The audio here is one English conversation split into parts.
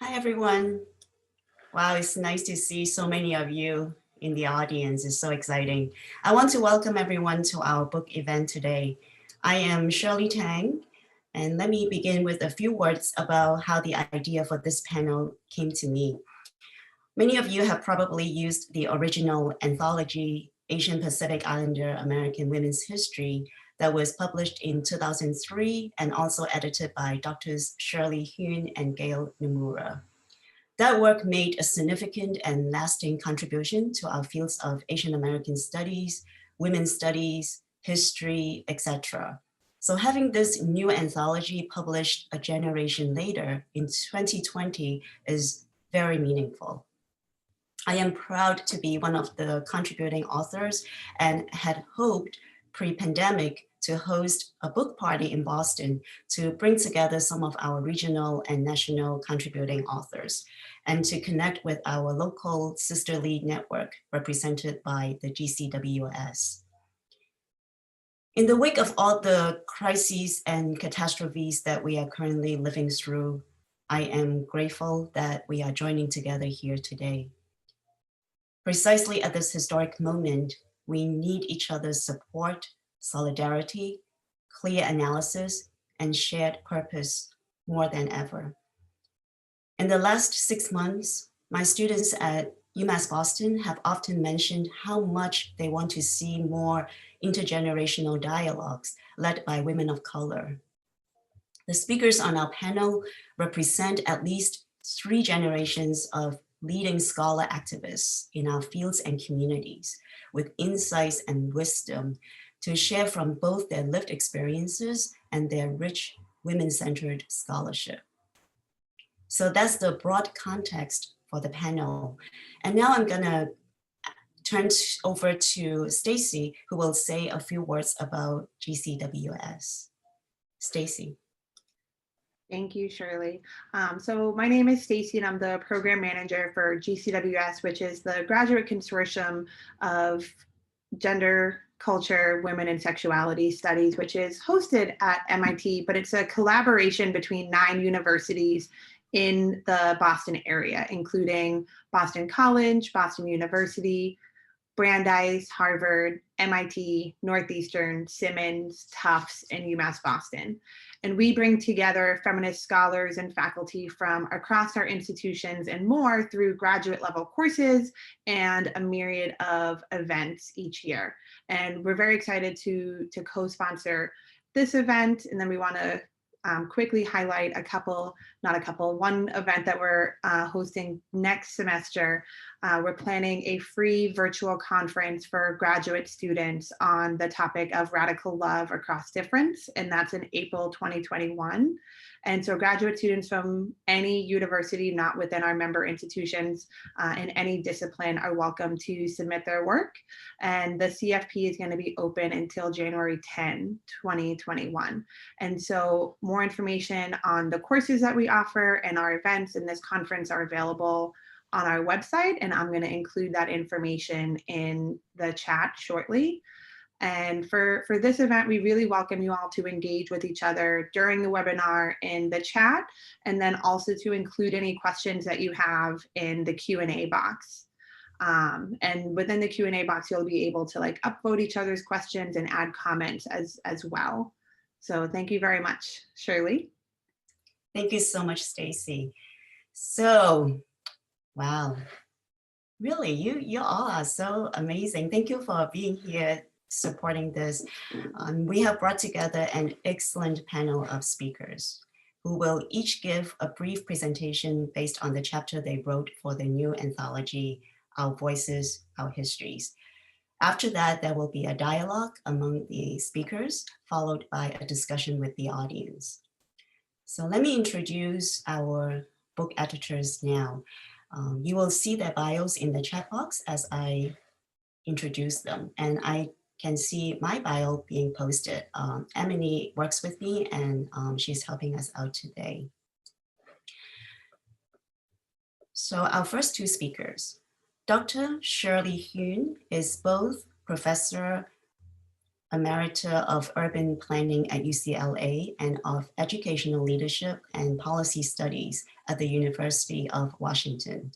Hi, everyone. Wow, it's nice to see so many of you in the audience. It's so exciting. I want to welcome everyone to our book event today. I am Shirley Tang, and let me begin with a few words about how the idea for this panel came to me. Many of you have probably used the original anthology, Asian Pacific Islander American Women's History, that was published in 2003 and also edited by Drs. Shirley Hyun and Gail Nomura. That work made a significant and lasting contribution to our fields of Asian American studies, women's studies, history, etc. So having this new anthology published a generation later in 2020 is very meaningful. I am proud to be one of the contributing authors and had hoped pre-pandemic to host a book party in Boston to bring together some of our regional and national contributing authors and to connect with our local sisterly network represented by the GCWS. In the wake of all the crises and catastrophes that we are currently living through, I am grateful that we are joining together here today. Precisely at this historic moment, we need each other's support, solidarity, clear analysis, and shared purpose more than ever. In the last 6 months, my students at UMass Boston have often mentioned how much they want to see more intergenerational dialogues led by women of color. The speakers on our panel represent at least 3 generations of leading scholar activists in our fields and communities with insights and wisdom to share from both their lived experiences and their rich women-centered scholarship. So that's the broad context for the panel. And now I'm gonna turn over to Stacy, who will say a few words about GCWS. Stacy. Thank you, Shirley. So my name is Stacy and I'm the program manager for GCWS, which is the graduate consortium of gender, culture, women and sexuality studies, which is hosted at MIT, but it's a collaboration between 9 universities in the Boston area, including Boston College, Boston University, Brandeis, Harvard, MIT, Northeastern, Simmons, Tufts, and UMass Boston. And we bring together feminist scholars and faculty from across our institutions and more through graduate level courses and a myriad of events each year. And we're very excited to co-sponsor this event. And then we want to quickly highlight one event that we're hosting next semester. We're planning a free virtual conference for graduate students on the topic of radical love across difference, and that's in April 2021. And so graduate students from any university not within our member institutions in any discipline are welcome to submit their work. And the CFP is going to be open until January 10, 2021. And so more information on the courses that we offer and our events in this conference are available on our website, and I'm going to include that information in the chat shortly. And for this event, we really welcome you all to engage with each other during the webinar in the chat, and then also to include any questions that you have in the Q&A box. And within the Q&A box, you'll be able to upvote each other's questions and add comments as well. So thank you very much, Shirley. Thank you so much, Stacy. So, wow, really, you all are so amazing. Thank you for being here supporting this. We have brought together an excellent panel of speakers who will each give a brief presentation based on the chapter they wrote for the new anthology, Our Voices, Our Histories. After that, there will be a dialogue among the speakers, followed by a discussion with the audience. So let me introduce our book editors now. You will see their bios in the chat box as I introduce them. And I can see my bio being posted. Emily works with me and she's helping us out today. So our first 2 speakers, Dr. Shirley Hyun is both professor Emerita of Urban Planning at UCLA and of Educational Leadership and Policy Studies at the University of Washington.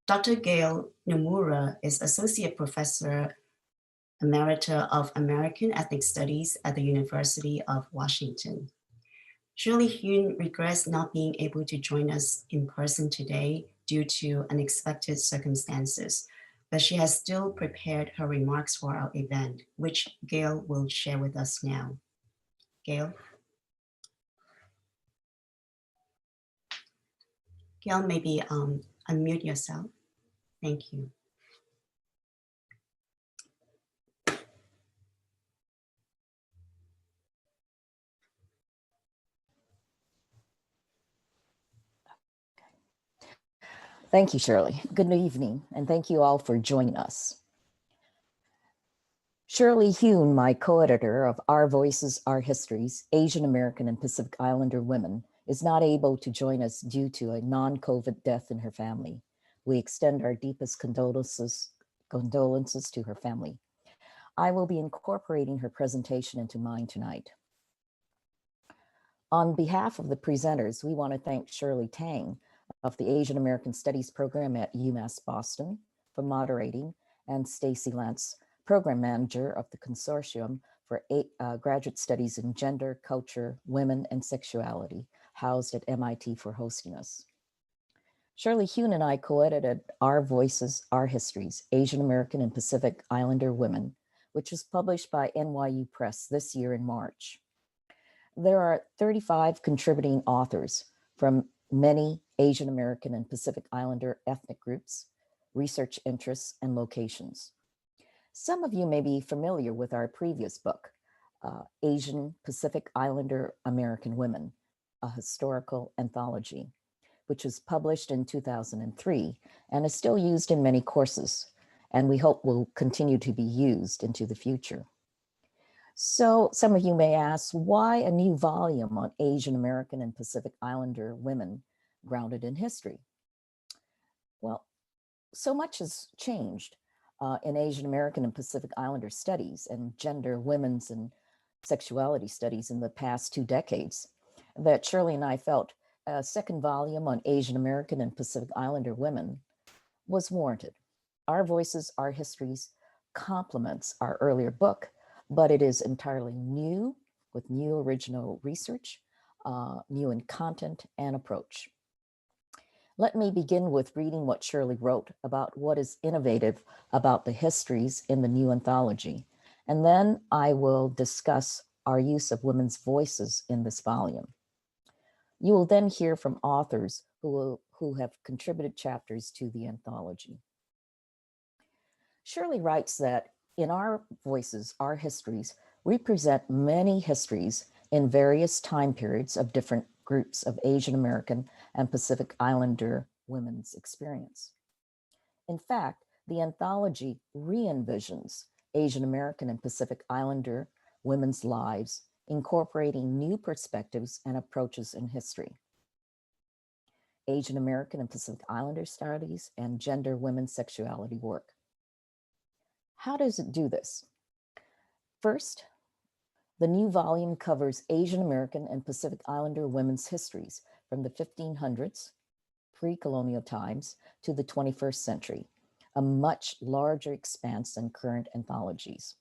Dr. Gail Nomura is Associate Professor Emerita of American Ethnic Studies at the University of Washington. Shirley Hune regrets not being able to join us in person today due to unexpected circumstances, but she has still prepared her remarks for our event, which Gail will share with us now. Gail? Gail, maybe unmute yourself. Thank you. Thank you, Shirley. Good evening, and thank you all for joining us. Shirley Hune, my co-editor of Our Voices, Our Histories, Asian American and Pacific Islander Women, is not able to join us due to a non-COVID death in her family. We extend our deepest condolences to her family. I will be incorporating her presentation into mine tonight. On behalf of the presenters, we want to thank Shirley Tang of the Asian American Studies program at UMass Boston for moderating, and Stacy Lantz, program manager of the Consortium for Graduate Studies in Gender, Culture, Women, and Sexuality, housed at MIT, for hosting us. Shirley Hune and I co-edited Our Voices, Our Histories, Asian American and Pacific Islander Women, which was published by NYU Press this year in March. There are 35 contributing authors from many Asian American and Pacific Islander ethnic groups, research interests, and locations. Some of you may be familiar with our previous book, Asian Pacific Islander American Women, a historical anthology, which was published in 2003 and is still used in many courses, and we hope will continue to be used into the future. So some of you may ask, why a new volume on Asian American and Pacific Islander women grounded in history? Well, so much has changed in Asian American and Pacific Islander studies and gender, women's, and sexuality studies in the past 2 decades that Shirley and I felt a second volume on Asian American and Pacific Islander women was warranted. Our Voices, Our Histories complements our earlier book, but it is entirely new with new original research, new in content and approach. Let me begin with reading what Shirley wrote about what is innovative about the histories in the new anthology, and then I will discuss our use of women's voices in this volume. You will then hear from authors who have contributed chapters to the anthology. Shirley writes that in Our Voices, Our Histories, we present many histories in various time periods of different groups of Asian American and Pacific Islander women's experience. In fact, the anthology re-envisions Asian American and Pacific Islander women's lives, incorporating new perspectives and approaches in history. Asian American and Pacific Islander studies and gender, women's sexuality work. How does it do this? First, the new volume covers Asian American and Pacific Islander women's histories from the 1500s, pre-colonial times, to the 21st century, a much larger expanse than current anthologies.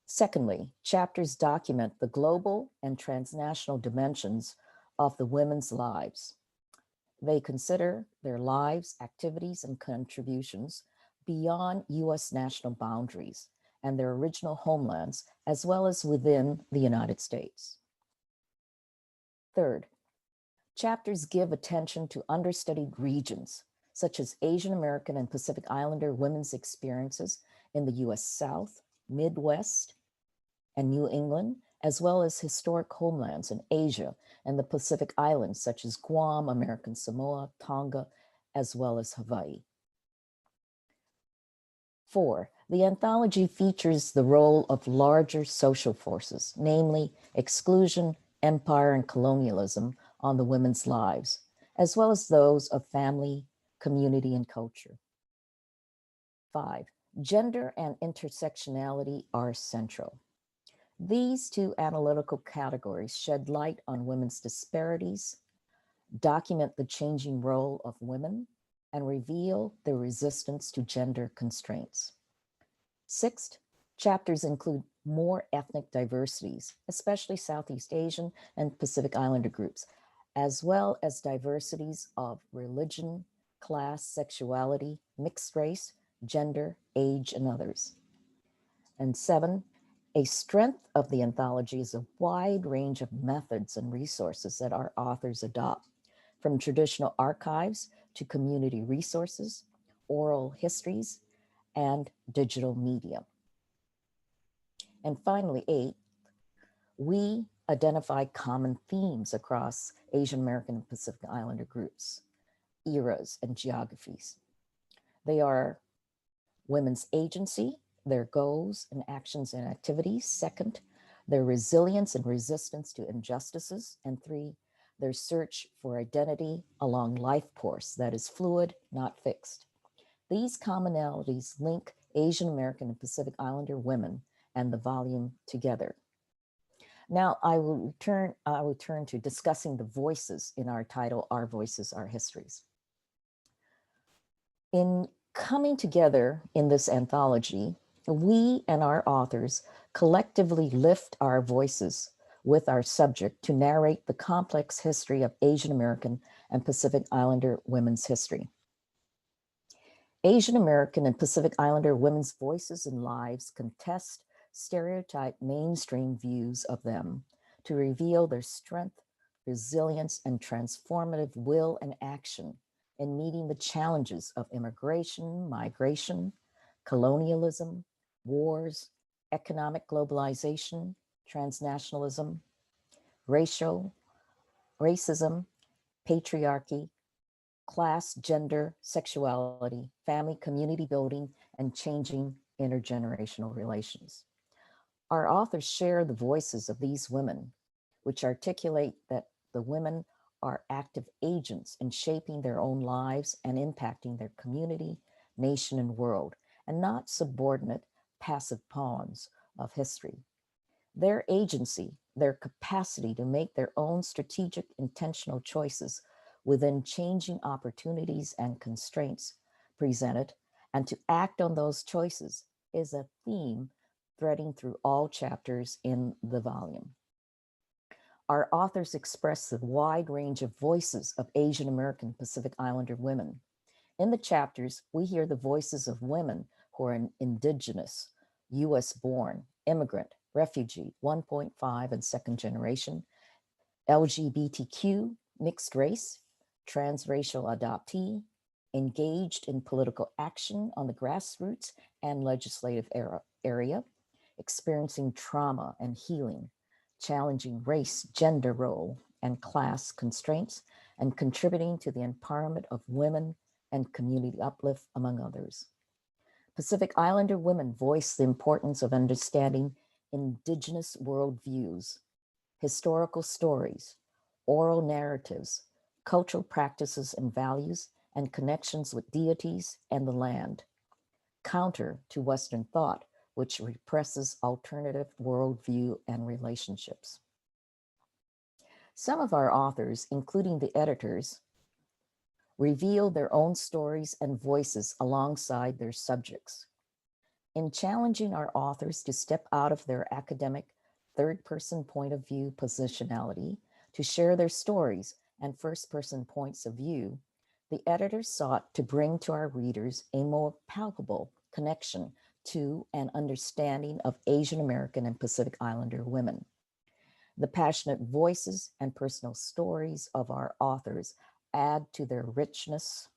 Secondly, chapters document the global and transnational dimensions of the women's lives. They consider their lives, activities, and contributions beyond US national boundaries and their original homelands, as well as within the United States. Third, chapters give attention to understudied regions, such as Asian American and Pacific Islander women's experiences in the US South, Midwest, and New England, as well as historic homelands in Asia and the Pacific Islands, such as Guam, American Samoa, Tonga, as well as Hawaii. 4, the anthology features the role of larger social forces, namely exclusion, empire, and colonialism on the women's lives, as well as those of family, community, and culture. 5, Gender and intersectionality are central. These two analytical categories shed light on women's disparities, document the changing role of women, and reveal their resistance to gender constraints. Sixth, chapters include more ethnic diversities, especially Southeast Asian and Pacific Islander groups, as well as diversities of religion, class, sexuality, mixed race, gender, age, and others. And seven, a strength of the anthology is a wide range of methods and resources that our authors adopt, from traditional archives to community resources, oral histories, and digital media. And finally, eight, we identify common themes across Asian American and Pacific Islander groups, eras, and geographies. They are women's agency, their goals and actions and activities. Second, their resilience and resistance to injustices. And three, their search for identity along life course that is fluid, not fixed. These commonalities link Asian American and Pacific Islander women and the volume together. Now I will turn to discussing the voices in our title, Our Voices, Our Histories. In coming together in this anthology, we and our authors collectively lift our voices with our subject to narrate the complex history of Asian American and Pacific Islander women's history. Asian American and Pacific Islander women's voices and lives contest stereotype mainstream views of them to reveal their strength, resilience, and transformative will and action in meeting the challenges of immigration, migration, colonialism, wars, economic globalization, transnationalism, racism, patriarchy, class, gender, sexuality, family, community building, and changing intergenerational relations. Our authors share the voices of these women, which articulate that the women are active agents in shaping their own lives and impacting their community, nation, and world, and not subordinate, passive pawns of history. Their agency, their capacity to make their own strategic, intentional choices within changing opportunities and constraints presented, and to act on those choices is a theme threading through all chapters in the volume. Our authors express the wide range of voices of Asian American Pacific Islander women. In the chapters, we hear the voices of women who are indigenous, US born, immigrant, refugee, 1.5 and second generation, LGBTQ, mixed race, transracial adoptee, engaged in political action on the grassroots and legislative area, experiencing trauma and healing, challenging race, gender role, and class constraints, and contributing to the empowerment of women and community uplift, among others. Pacific Islander women voice the importance of understanding indigenous worldviews, historical stories, oral narratives, cultural practices and values, and connections with deities and the land, counter to Western thought, which represses alternative worldview and relationships. Some of our authors, including the editors, reveal their own stories and voices alongside their subjects. In challenging our authors to step out of their academic third-person point of view positionality to share their stories and first-person points of view, the editors sought to bring to our readers a more palpable connection to and understanding of Asian American and Pacific Islander women. The passionate voices and personal stories of our authors add to their richness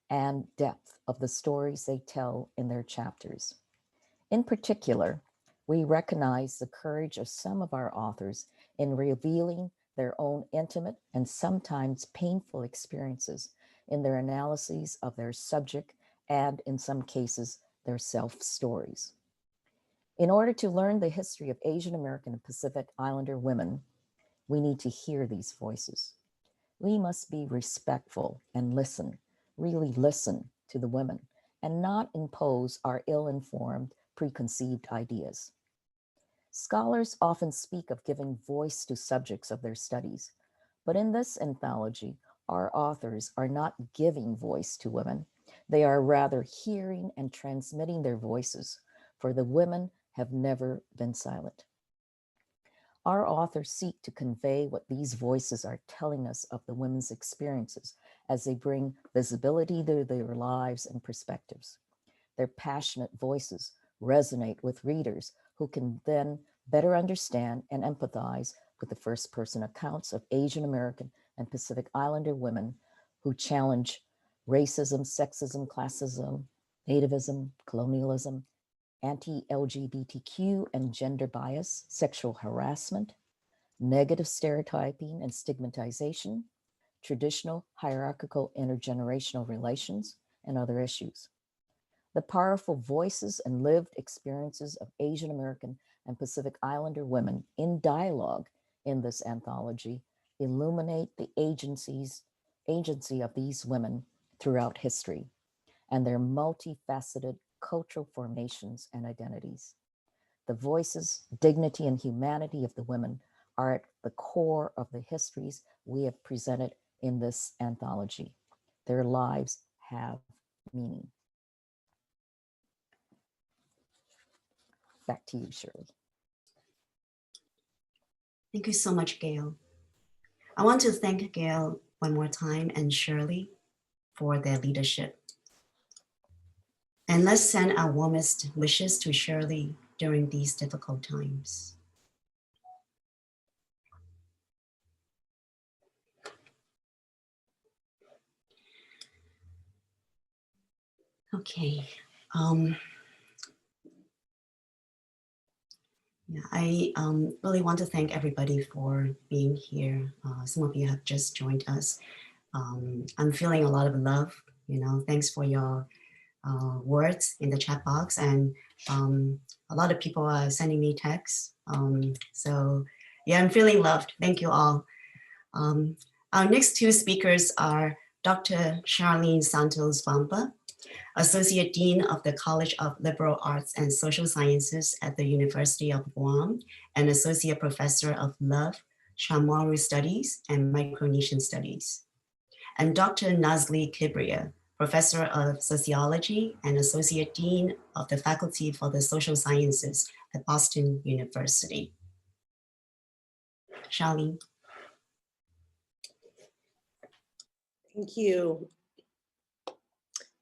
and depth of the stories they tell in their chapters. In particular, we recognize the courage of some of our authors in revealing their own intimate and sometimes painful experiences in their analyses of their subject and, in some cases, their self-stories. In order to learn the history of Asian American and Pacific Islander women, we need to hear these voices. We must be respectful and listen, really listen to the women, and not impose our ill-informed, preconceived ideas. Scholars often speak of giving voice to subjects of their studies, but in this anthology, our authors are not giving voice to women. They are rather hearing and transmitting their voices, for the women have never been silent. Our authors seek to convey what these voices are telling us of the women's experiences as they bring visibility to their lives and perspectives. Their passionate voices resonate with readers who can then better understand and empathize with the first-person accounts of Asian American and Pacific Islander women who challenge racism, sexism, classism, nativism, colonialism, anti-LGBTQ and gender bias, sexual harassment, negative stereotyping and stigmatization, traditional hierarchical intergenerational relations, and other issues. The powerful voices and lived experiences of Asian American and Pacific Islander women in dialogue in this anthology illuminate the agency of these women throughout history and their multifaceted cultural formations and identities. The voices, dignity, and humanity of the women are at the core of the histories we have presented in this anthology. Their lives have meaning. Back to you, Shirley. Thank you so much, Gail. I want to thank Gail one more time and Shirley for their leadership. And let's send our warmest wishes to Shirley during these difficult times. Okay. Yeah, I really want to thank everybody for being here. Some of you have just joined us. I'm feeling a lot of love, thanks for your words in the chat box, and a lot of people are sending me texts. So yeah, I'm feeling loved. Thank you all. Our next two speakers are Dr. Charlene Santos Vampa, Associate Dean of the College of Liberal Arts and Social Sciences at the University of Guam, and Associate Professor of Love, Chamorro Studies, and Micronesian Studies. And Dr. Natalie Cabrilla, Professor of Sociology and Associate Dean of the Faculty for the Social Sciences at Boston University. Charlene. Thank you.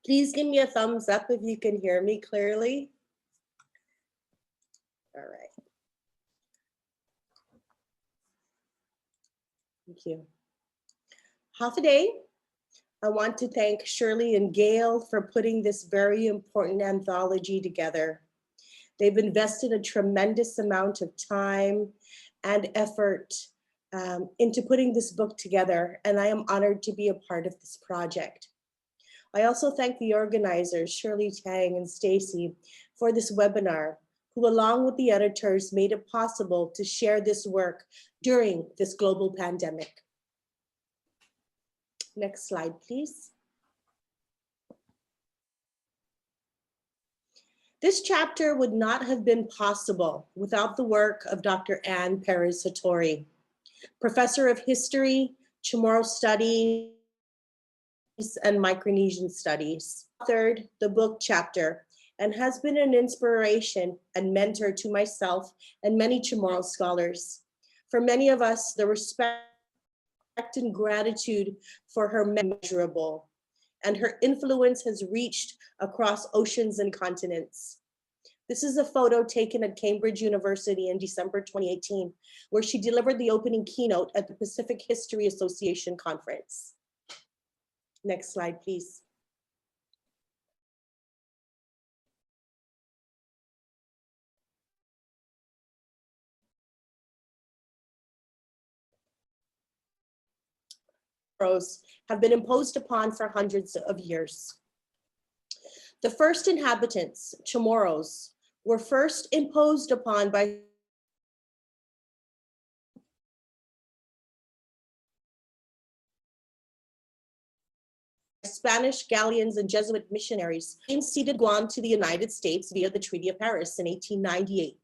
Please give me a thumbs up if you can hear me clearly. All right. Thank you. Today, I want to thank Shirley and Gail for putting this very important anthology together. They've invested a tremendous amount of time and effort into putting this book together, and I am honored to be a part of this project. I also thank the organizers, Shirley Tang and Stacy, for this webinar, who along with the editors made it possible to share this work during this global pandemic. Next slide, please. This chapter would not have been possible without the work of Dr. Ann Perez-Satori, Professor of History, Chamorro Studies, and Micronesian Studies, authored the book chapter, and has been an inspiration and mentor to myself and many Chamorro scholars. For many of us, the respect and gratitude for her measurable, and her influence has reached across oceans and continents. This is a photo taken at Cambridge University in December 2018, where she delivered the opening keynote at the Pacific History Association conference. Next slide, please. Have been imposed upon for hundreds of years. The first inhabitants, Chamorros, were first imposed upon by Spanish galleons and Jesuit missionaries, Spain ceded Guam to the United States via the Treaty of Paris in 1898.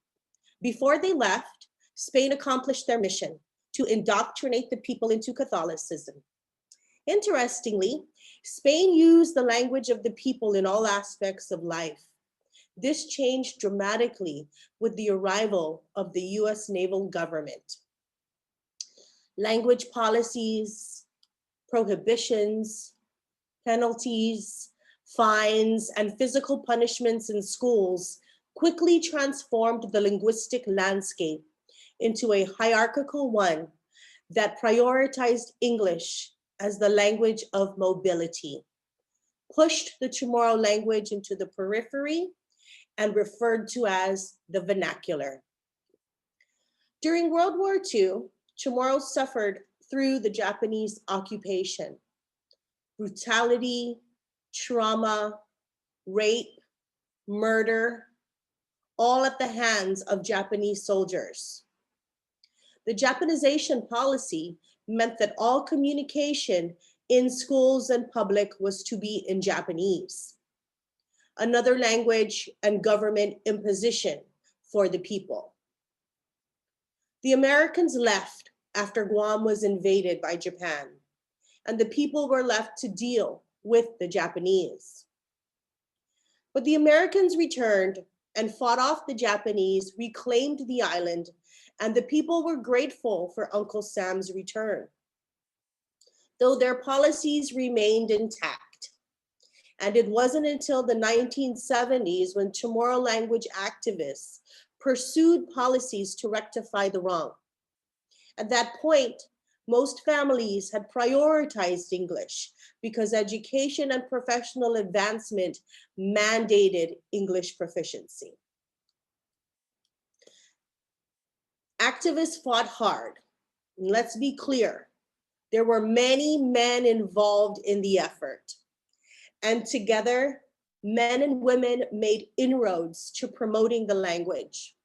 Before they left, Spain accomplished their mission to indoctrinate the people into Catholicism. Interestingly, Spain used the language of the people in all aspects of life. This changed dramatically with the arrival of the US naval government. Language policies, prohibitions, penalties, fines, and physical punishments in schools quickly transformed the linguistic landscape into a hierarchical one that prioritized English as the language of mobility, pushed the Chamorro language into the periphery, and referred to as the vernacular. During World War II, Chamorro suffered through the Japanese occupation. Brutality, trauma, rape, murder, all at the hands of Japanese soldiers. The Japanization policy meant that all communication in schools and public was to be in Japanese, another language and government imposition for the people. The Americans left after Guam was invaded by Japan, and the people were left to deal with the Japanese. But the Americans returned and fought off the Japanese, reclaimed the island, and the people were grateful for Uncle Sam's return, though their policies remained intact. And it wasn't until the 1970s when Chamorro language activists pursued policies to rectify the wrong. At that point, most families had prioritized English because education and professional advancement mandated English proficiency. Activists fought hard. And let's be clear, there were many men involved in the effort. And together, men and women made inroads to promoting the language.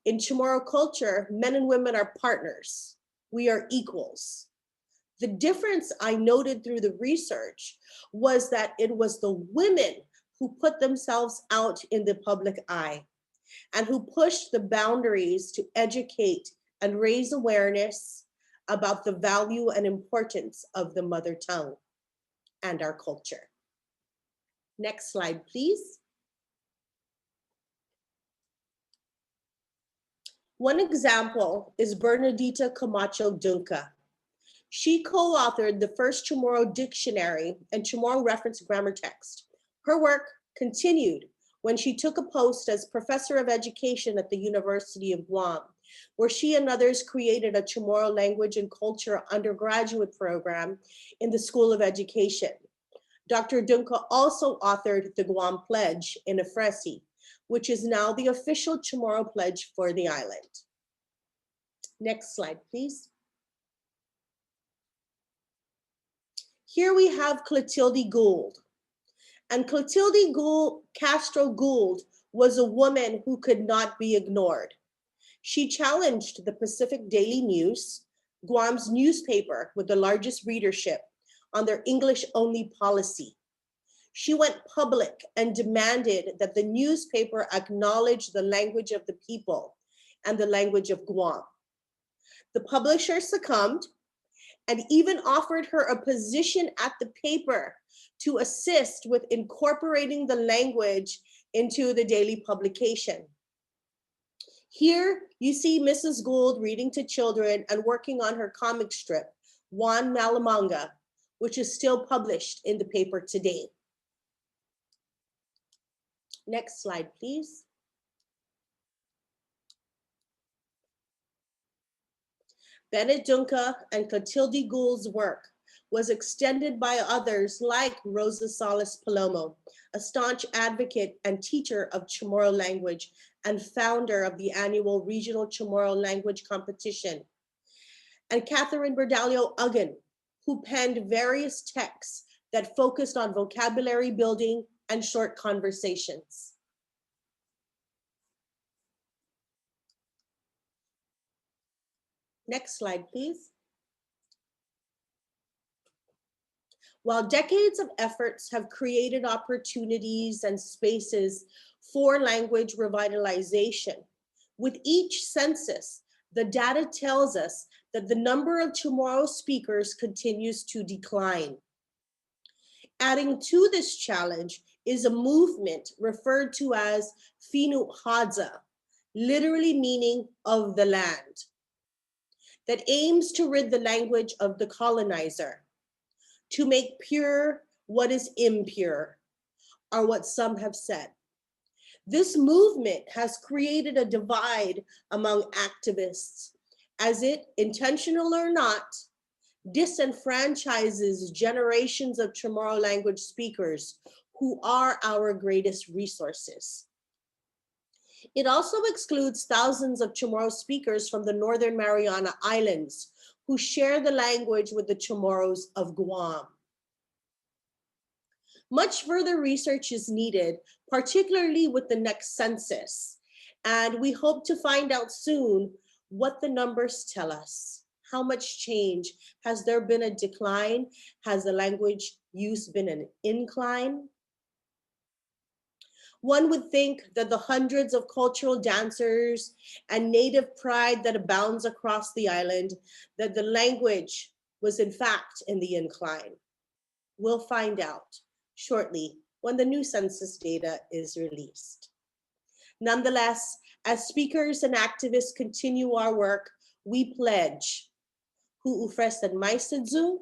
In Chamorro culture, men and women are partners. We are equals. The difference I noted through the research was that it was the women who put themselves out in the public eye and who pushed the boundaries to educate and raise awareness about the value and importance of the mother tongue and our culture. Next slide, please. One example is Bernadita Camacho Duncan. She co-authored the first Chamorro dictionary and Chamorro reference grammar text. Her work continued when she took a post as professor of education at the University of Guam, where she and others created a Chamorro language and culture undergraduate program in the School of Education. Dr. Duncan also authored the Guam Pledge in Efresi, which is now the official Chamorro pledge for the island. Next slide, please. Here we have Clotilde Gould. And Clotilde Castro Gould was a woman who could not be ignored. She challenged the Pacific Daily News, Guam's newspaper with the largest readership, on their English-only policy. She went public and demanded that the newspaper acknowledge the language of the people and the language of Guam. The publisher succumbed and even offered her a position at the paper to assist with incorporating the language into the daily publication. Here you see Mrs. Gould reading to children and working on her comic strip, Juan Malamanga, which is still published in the paper today. Next slide, please. Bennett Duncan and Clotilde Gould's work was extended by others like Rosa Salas Palomo, a staunch advocate and teacher of Chamorro language and founder of the annual Regional Chamorro Language Competition, and Catherine Berdalio Uggan, who penned various texts that focused on vocabulary building and short conversations. Next slide, please. While decades of efforts have created opportunities and spaces for language revitalization, with each census, the data tells us that the number of Chamorro speakers continues to decline. Adding to this challenge is a movement referred to as Finu Hadza, literally meaning of the land, that aims to rid the language of the colonizer, to make pure what is impure, or what some have said. This movement has created a divide among activists, as it, intentional or not, disenfranchises generations of Chamorro language speakers who are our greatest resources. It also excludes thousands of Chamorro speakers from the Northern Mariana Islands who share the language with the Chamorros of Guam. Much further research is needed, particularly with the next census, and we hope to find out soon what the numbers tell us. How much change? Has there been a decline? Has the language use been an incline? One would think that the hundreds of cultural dancers and native pride that abounds across the island, that the language was in fact in the incline. We'll find out shortly when the new census data is released. Nonetheless, as speakers and activists continue our work, we pledge hu ufrestan maisadzu,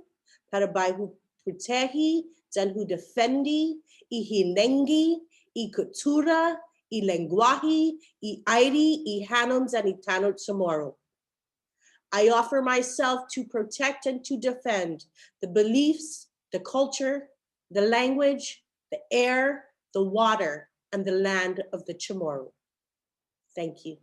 para bai hu protehi, dan hu defendi, I hinengi, I cultura, I lenguaje, I airi, I hanums, and I tanot Chamorro. I offer myself to protect and to defend the beliefs, the culture, the language, the air, the water, and the land of the Chamorro. Thank you.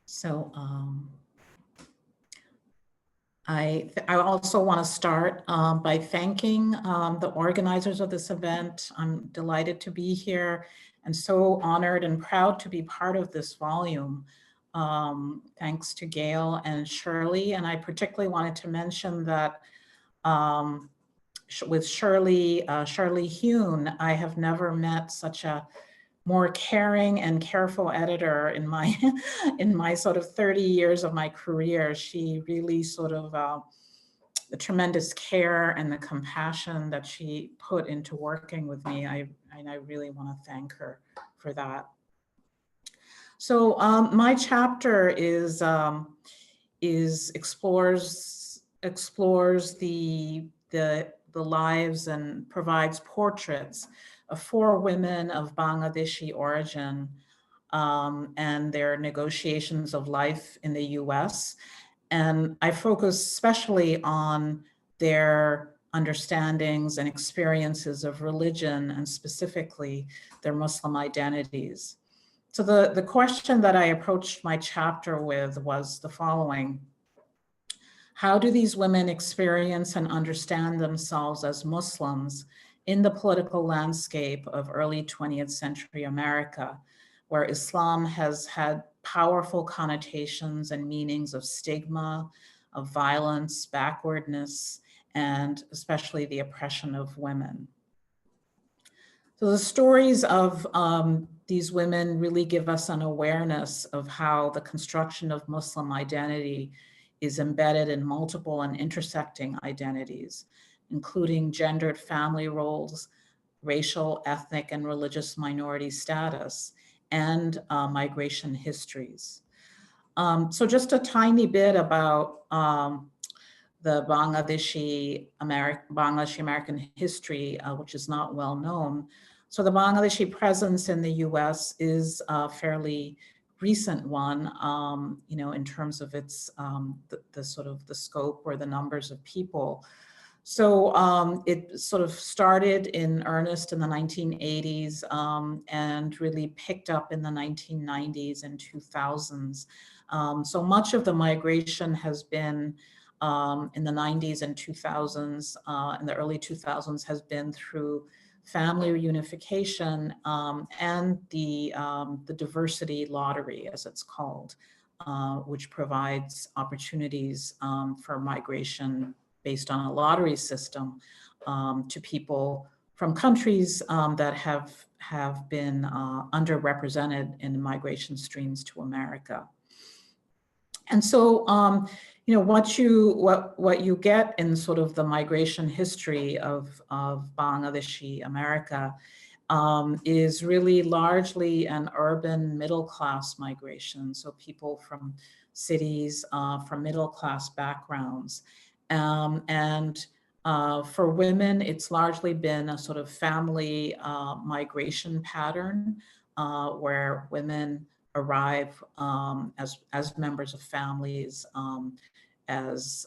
So I also want to start by thanking the organizers of this event. I'm delighted to be here and so honored and proud to be part of this volume. Thanks to Gail and Shirley. And I particularly wanted to mention that with Shirley Hune, I have never met such a more caring and careful editor in my in my sort of 30 years of my career. She really sort of the tremendous care and the compassion that she put into working with me. I really want to thank her for that. So my chapter explores the lives and provides portraits of 4 women of Bangladeshi origin and their negotiations of life in the US. And I focus especially on their understandings and experiences of religion and specifically their Muslim identities. So the question that I approached my chapter with was the following. How do these women experience and understand themselves as Muslims in the political landscape of early 20th century America, where Islam has had powerful connotations and meanings of stigma, of violence, backwardness, and especially the oppression of women? So the stories of these women really give us an awareness of how the construction of Muslim identity is embedded in multiple and intersecting identities, including gendered family roles, racial, ethnic, and religious minority status, and migration histories. So just a tiny bit about the Bangladeshi American history, which is not well known. So the Bangladeshi presence in the US is a fairly recent one, in terms of its, the sort of the scope or the numbers of people. So it sort of started in earnest in the 1980s and really picked up in the 1990s and 2000s. So much of the migration has been in the 90s and 2000s, in the early 2000s, has been through family reunification and the diversity lottery, as it's called, which provides opportunities for migration based on a lottery system to people from countries that have been underrepresented in migration streams to America. And so, what you get in sort of the migration history of Bangladeshi America is really largely an urban middle-class migration. So people from cities, from middle-class backgrounds. For women, it's largely been a sort of family migration pattern where women arrive as members of families, as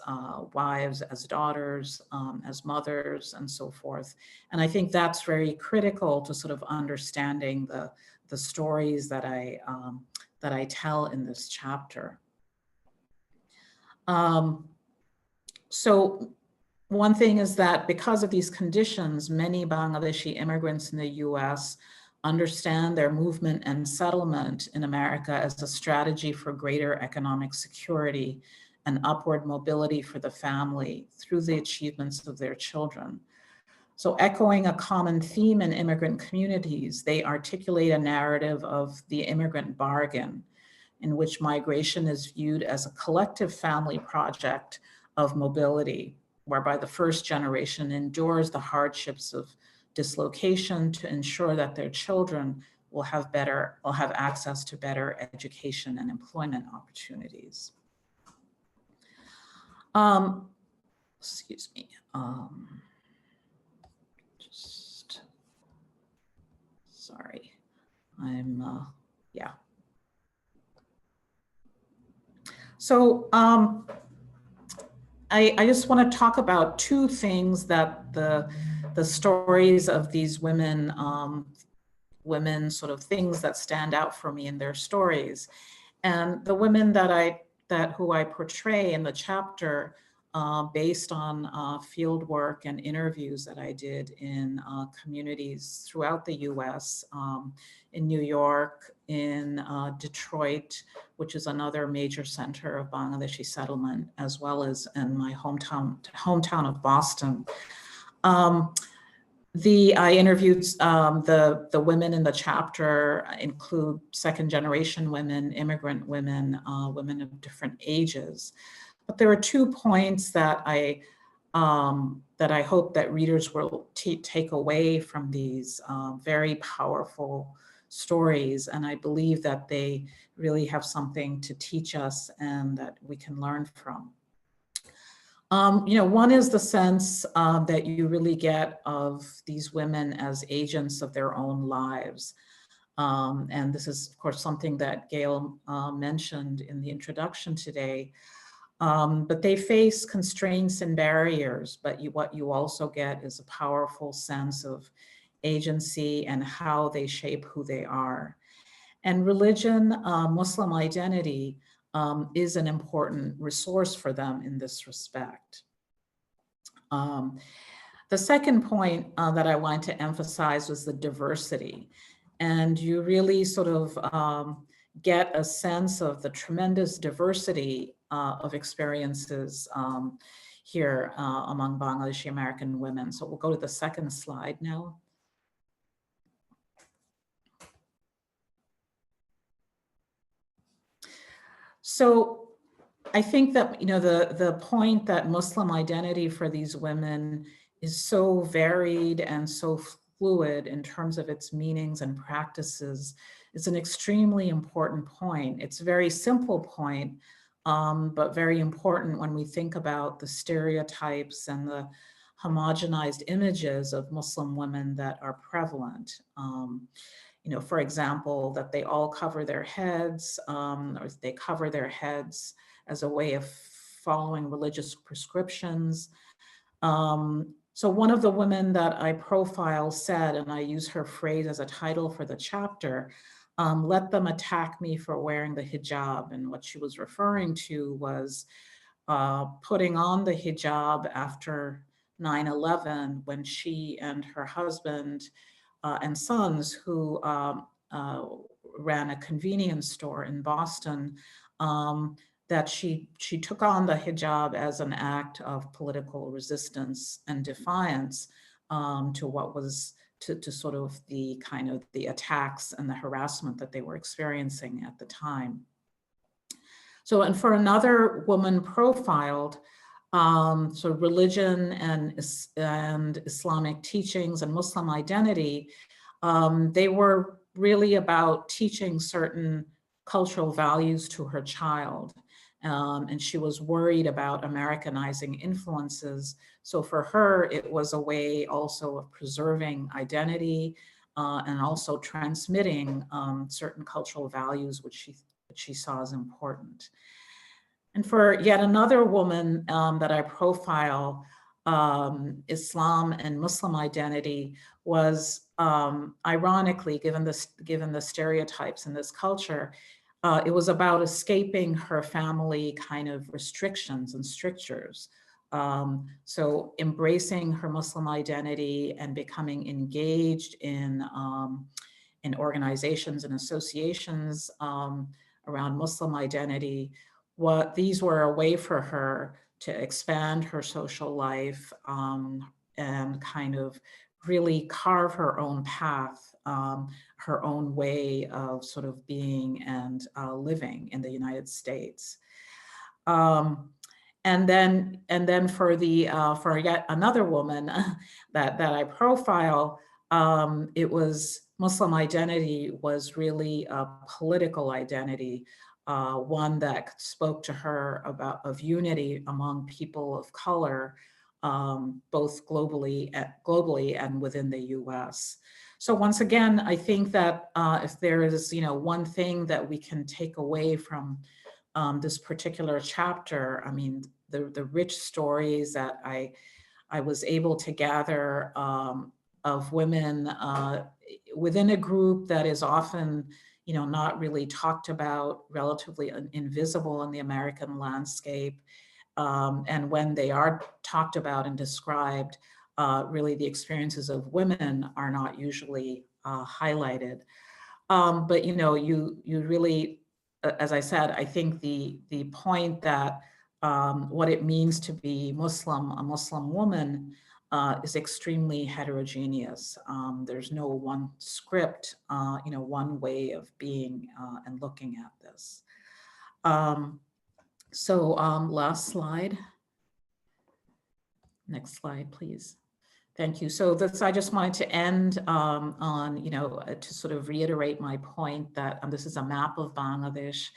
wives, as daughters, as mothers, and so forth. And I think that's very critical to sort of understanding the stories that I tell in this chapter. So one thing is that because of these conditions, many Bangladeshi immigrants in the US understand their movement and settlement in America as a strategy for greater economic security and upward mobility for the family through the achievements of their children. So echoing a common theme in immigrant communities, they articulate a narrative of the immigrant bargain, in which migration is viewed as a collective family project of mobility, whereby the first generation endures the hardships of dislocation to ensure that their children will have access to better education and employment opportunities. Excuse me. Just sorry. Yeah. So I just want to talk about two things that the stories of these women, sort of things that stand out for me in their stories. And the women who I portray in the chapter, based on field work and interviews that I did in communities throughout the US, in New York, in Detroit, which is another major center of Bangladeshi settlement, as well as in my hometown of Boston. I interviewed the women in the chapter include second generation women, immigrant women, women of different ages. But there are 2 points that I hope that readers will take away from these very powerful stories. And I believe that they really have something to teach us and that we can learn from. One is the sense that you really get of these women as agents of their own lives. And this is, of course, something that Gail mentioned in the introduction today. But they face constraints and barriers, but what you also get is a powerful sense of agency and how they shape who they are. And religion, Muslim identity, is an important resource for them in this respect. The second point that I wanted to emphasize was the diversity. And you really sort of get a sense of the tremendous diversity of experiences here among Bangladeshi American women. So we'll go to the second slide now. So I think that, the point that Muslim identity for these women is so varied and so fluid in terms of its meanings and practices is an extremely important point. It's a very simple point, but very important when we think about the stereotypes and the homogenized images of Muslim women that are prevalent. For example, that they all cover their heads, or they cover their heads as a way of following religious prescriptions. So one of the women that I profile said, and I use her phrase as a title for the chapter, let them attack me for wearing the hijab. And what she was referring to was putting on the hijab after 9/11, when she and her husband and sons, who ran a convenience store in Boston, that she took on the hijab as an act of political resistance and defiance to what was to sort of the kind of the attacks and the harassment that they were experiencing at the time. So, and for another woman profiled, so religion and Islamic teachings and Muslim identity, they were really about teaching certain cultural values to her child. And she was worried about Americanizing influences. So for her, it was a way also of preserving identity and also transmitting certain cultural values, which she saw as important. And for yet another woman that I profile, Islam and Muslim identity was, ironically, given the stereotypes in this culture, it was about escaping her family kind of restrictions and strictures. So embracing her Muslim identity and becoming engaged in organizations and associations around Muslim identity. These were a way for her to expand her social life and kind of really carve her own path, her own way of sort of being and living in the United States. And then for yet another woman that I profile, it was Muslim identity was really a political identity, one that spoke to her of unity among people of color, both globally and within the U.S. So once again, I think that if there is one thing that we can take away from this particular chapter, I mean, the rich stories that I was able to gather of women within a group that is often, not really talked about, relatively invisible in the American landscape. And when they are talked about and described, really the experiences of women are not usually highlighted. But you really, as I said, I think the point that what it means to be Muslim, a Muslim woman, is extremely heterogeneous. There's no one script, one way of being and looking at this. So last slide. Next slide, please. Thank you. So I just wanted to end on, to sort of reiterate my point that this is a map of Bangladesh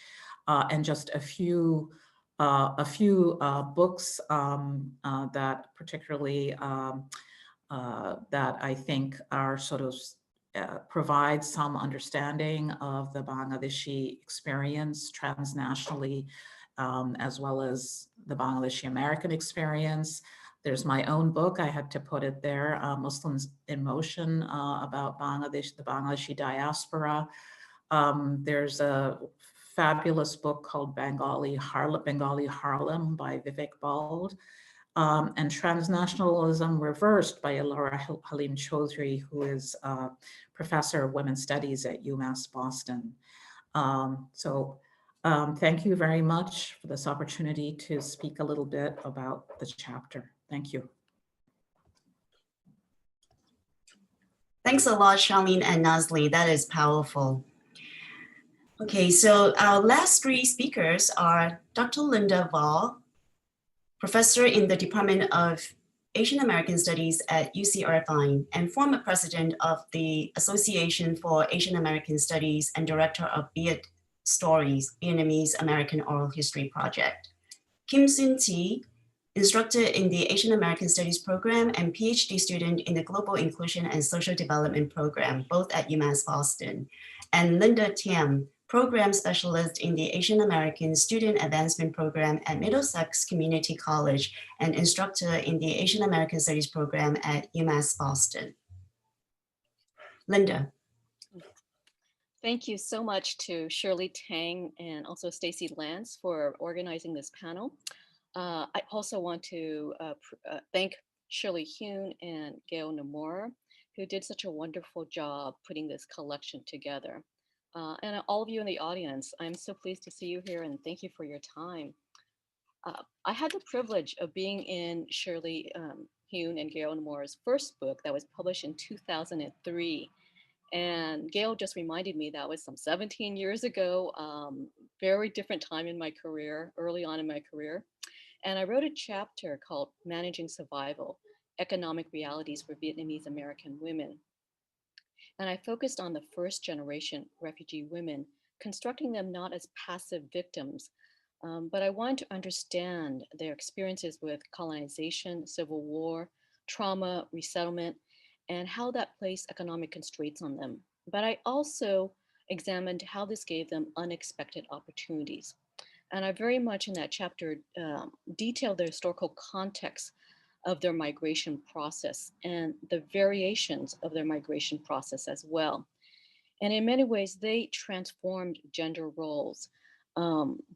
and just a few books that particularly that I think are sort of provide some understanding of the Bangladeshi experience transnationally, as well as the Bangladeshi American experience. There's my own book, I had to put it there, Muslims in Motion, about Bangladesh, the Bangladeshi diaspora. There's a fabulous book called Bengali Harlem by Vivek Bald, and Transnationalism Reversed by Laura Halim Chaudhry, who is a professor of women's studies at UMass Boston. Thank you very much for this opportunity to speak a little bit about the chapter. Thank you. Thanks a lot, Charlene and Nazli. That is powerful. Okay, so our last three speakers are Dr. Linda Vall, professor in the Department of Asian American Studies at UC Irvine and former president of the Association for Asian American Studies and director of Stories, Vietnamese American Oral History Project. Kim Sun Thi, instructor in the Asian American Studies program and PhD student in the Global Inclusion and Social Development program, both at UMass Boston. And Linda Tiam, program specialist in the Asian American Student Advancement Program at Middlesex Community College and instructor in the Asian American Studies program at UMass Boston. Linda. Thank you so much to Shirley Tang and also Stacy Lance for organizing this panel. I also want to thank Shirley Hune and Gail Namora, who did such a wonderful job putting this collection together. And all of you in the audience, I'm so pleased to see you here and thank you for your time. I had the privilege of being in Shirley Hune and Gail Namora's first book that was published in 2003. And Gail just reminded me that was some 17 years ago, very different time in my career, early on in my career. And I wrote a chapter called Managing Survival, Economic Realities for Vietnamese American Women. And I focused on the first generation refugee women, constructing them not as passive victims, but I wanted to understand their experiences with colonization, civil war, trauma, resettlement, and how that placed economic constraints on them. But I also examined how this gave them unexpected opportunities. And I very much in that chapter detailed the historical context of their migration process and the variations of their migration process as well. And in many ways, they transformed gender roles,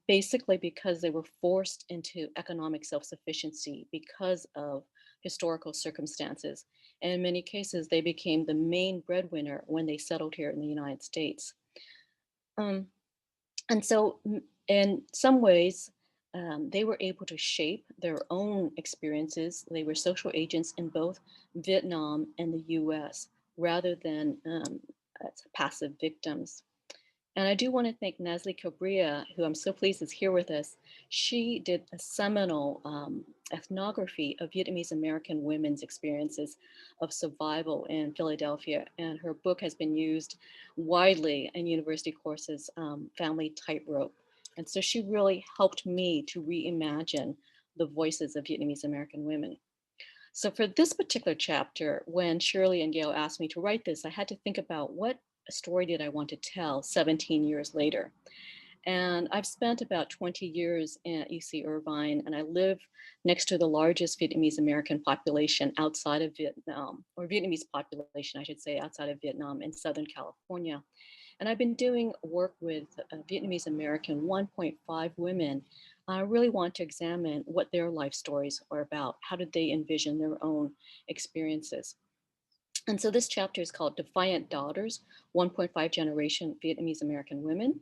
basically because they were forced into economic self-sufficiency because of historical circumstances. And in many cases, they became the main breadwinner when they settled here in the United States. And so in some ways, they were able to shape their own experiences. They were social agents in both Vietnam and the US rather than as passive victims. And I do want to thank Natalie Cabrilla, who I'm so pleased is here with us. She did a seminal ethnography of Vietnamese American women's experiences of survival in Philadelphia. And her book has been used widely in university courses, Family Tightrope. And so she really helped me to reimagine the voices of Vietnamese American women. So for this particular chapter, when Shirley and Gail asked me to write this, I had to think about what story did I want to tell 17 years later. And I've spent about 20 years at UC Irvine, and I live next to the largest Vietnamese American population outside of Vietnam, or Vietnamese population, I should say, outside of Vietnam in Southern California. And I've been doing work with Vietnamese American 1.5 women. I really want to examine what their life stories are about. How did they envision their own experiences? And so this chapter is called Defiant Daughters, 1.5 generation Vietnamese American women.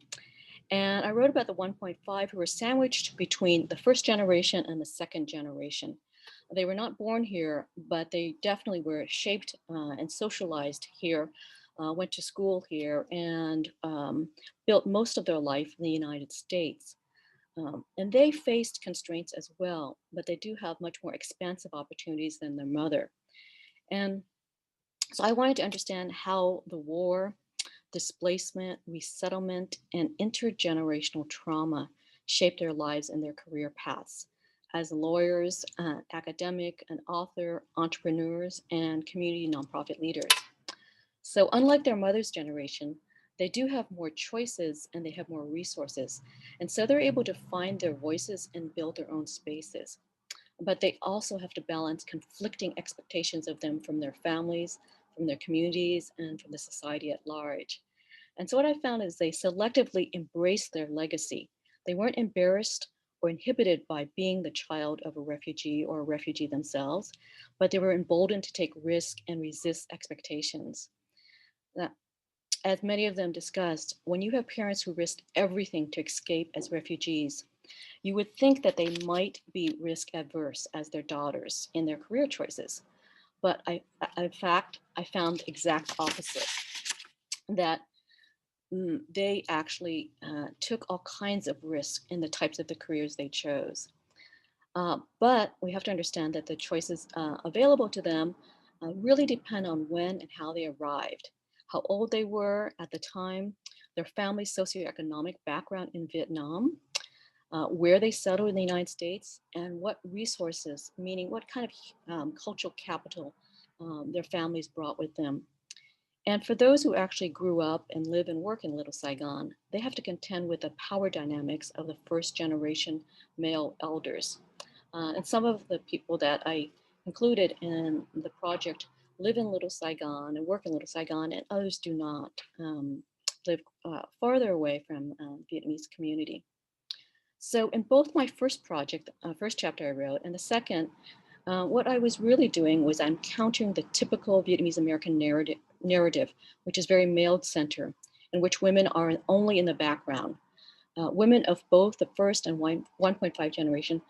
And I wrote about the 1.5 who were sandwiched between the first generation and the second generation. They were not born here, but they definitely were shaped and socialized here, went to school here, and built most of their life in the United States. And they faced constraints as well, but they do have much more expansive opportunities than their mother. And so I wanted to understand how the war, displacement, resettlement, and intergenerational trauma shaped their lives and their career paths as lawyers, academic, and author, entrepreneurs, and community nonprofit leaders. So unlike their mother's generation, they do have more choices and they have more resources. And so they're able to find their voices and build their own spaces. But they also have to balance conflicting expectations of them from their families, from their communities, and from the society at large. And so what I found is they selectively embraced their legacy. They weren't embarrassed or inhibited by being the child of a refugee or a refugee themselves, but they were emboldened to take risk and resist expectations. That, as many of them discussed, when you have parents who risked everything to escape as refugees, you would think that they might be risk adverse as their daughters in their career choices. But in fact, I found the exact opposite, that they actually took all kinds of risks in the types of the careers they chose. But we have to understand that the choices available to them really depend on when and how they arrived, how old they were at the time, their family's socioeconomic background in Vietnam, where they settled in the United States, and what resources, meaning what kind of cultural capital their families brought with them. And for those who actually grew up and live and work in Little Saigon, they have to contend with the power dynamics of the first generation male elders. And some of the people that I included in the project live in Little Saigon and work in Little Saigon, and others do not live farther away from Vietnamese community. So in both my first project, first chapter I wrote, and the second, what I was really doing was I'm countering the typical Vietnamese American narrative, which is very male-centered, in which women are only in the background. Women of both the first and 1.5 generation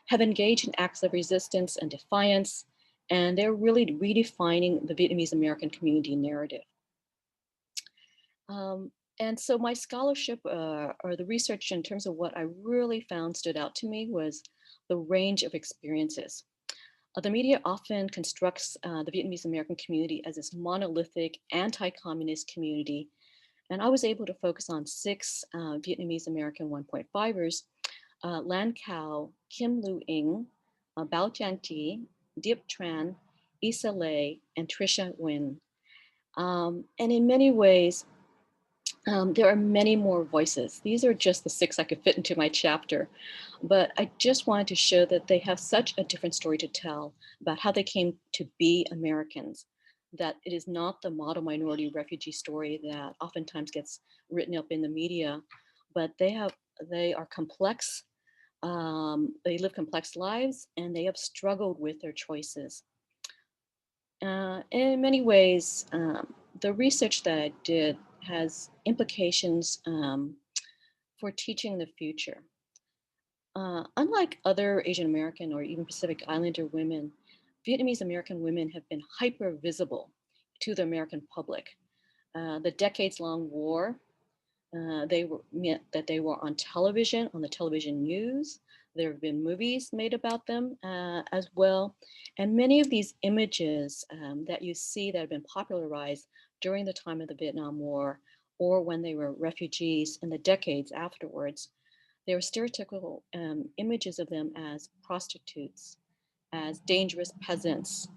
have engaged in acts of resistance and defiance, and they're really redefining the Vietnamese American community narrative. And so my scholarship or the research in terms of what I really found stood out to me was the range of experiences. The media often constructs the Vietnamese American community as this monolithic anti-communist community. And I was able to focus on 6 Vietnamese American 1.5ers, Lan Cao, Kim Lu Ing, Bao Chan Chi, Diep Tran, Issa Lei, and Trisha Nguyen. And in many ways, there are many more voices. These are just the 6 I could fit into my chapter, but I just wanted to show that they have such a different story to tell about how they came to be Americans, that it is not the model minority refugee story that oftentimes gets written up in the media, but they are complex, they live complex lives, and they have struggled with their choices. In many ways, the research that I did has implications for teaching the future. Unlike other Asian American or even Pacific Islander women, Vietnamese American women have been hyper visible to the American public. The decades-long war, meant that they were on television, on the television news. There have been movies made about them as well. And many of these images that you see that have been popularized during the time of the Vietnam War or when they were refugees in the decades afterwards, they were stereotypical images of them as prostitutes, as dangerous peasants,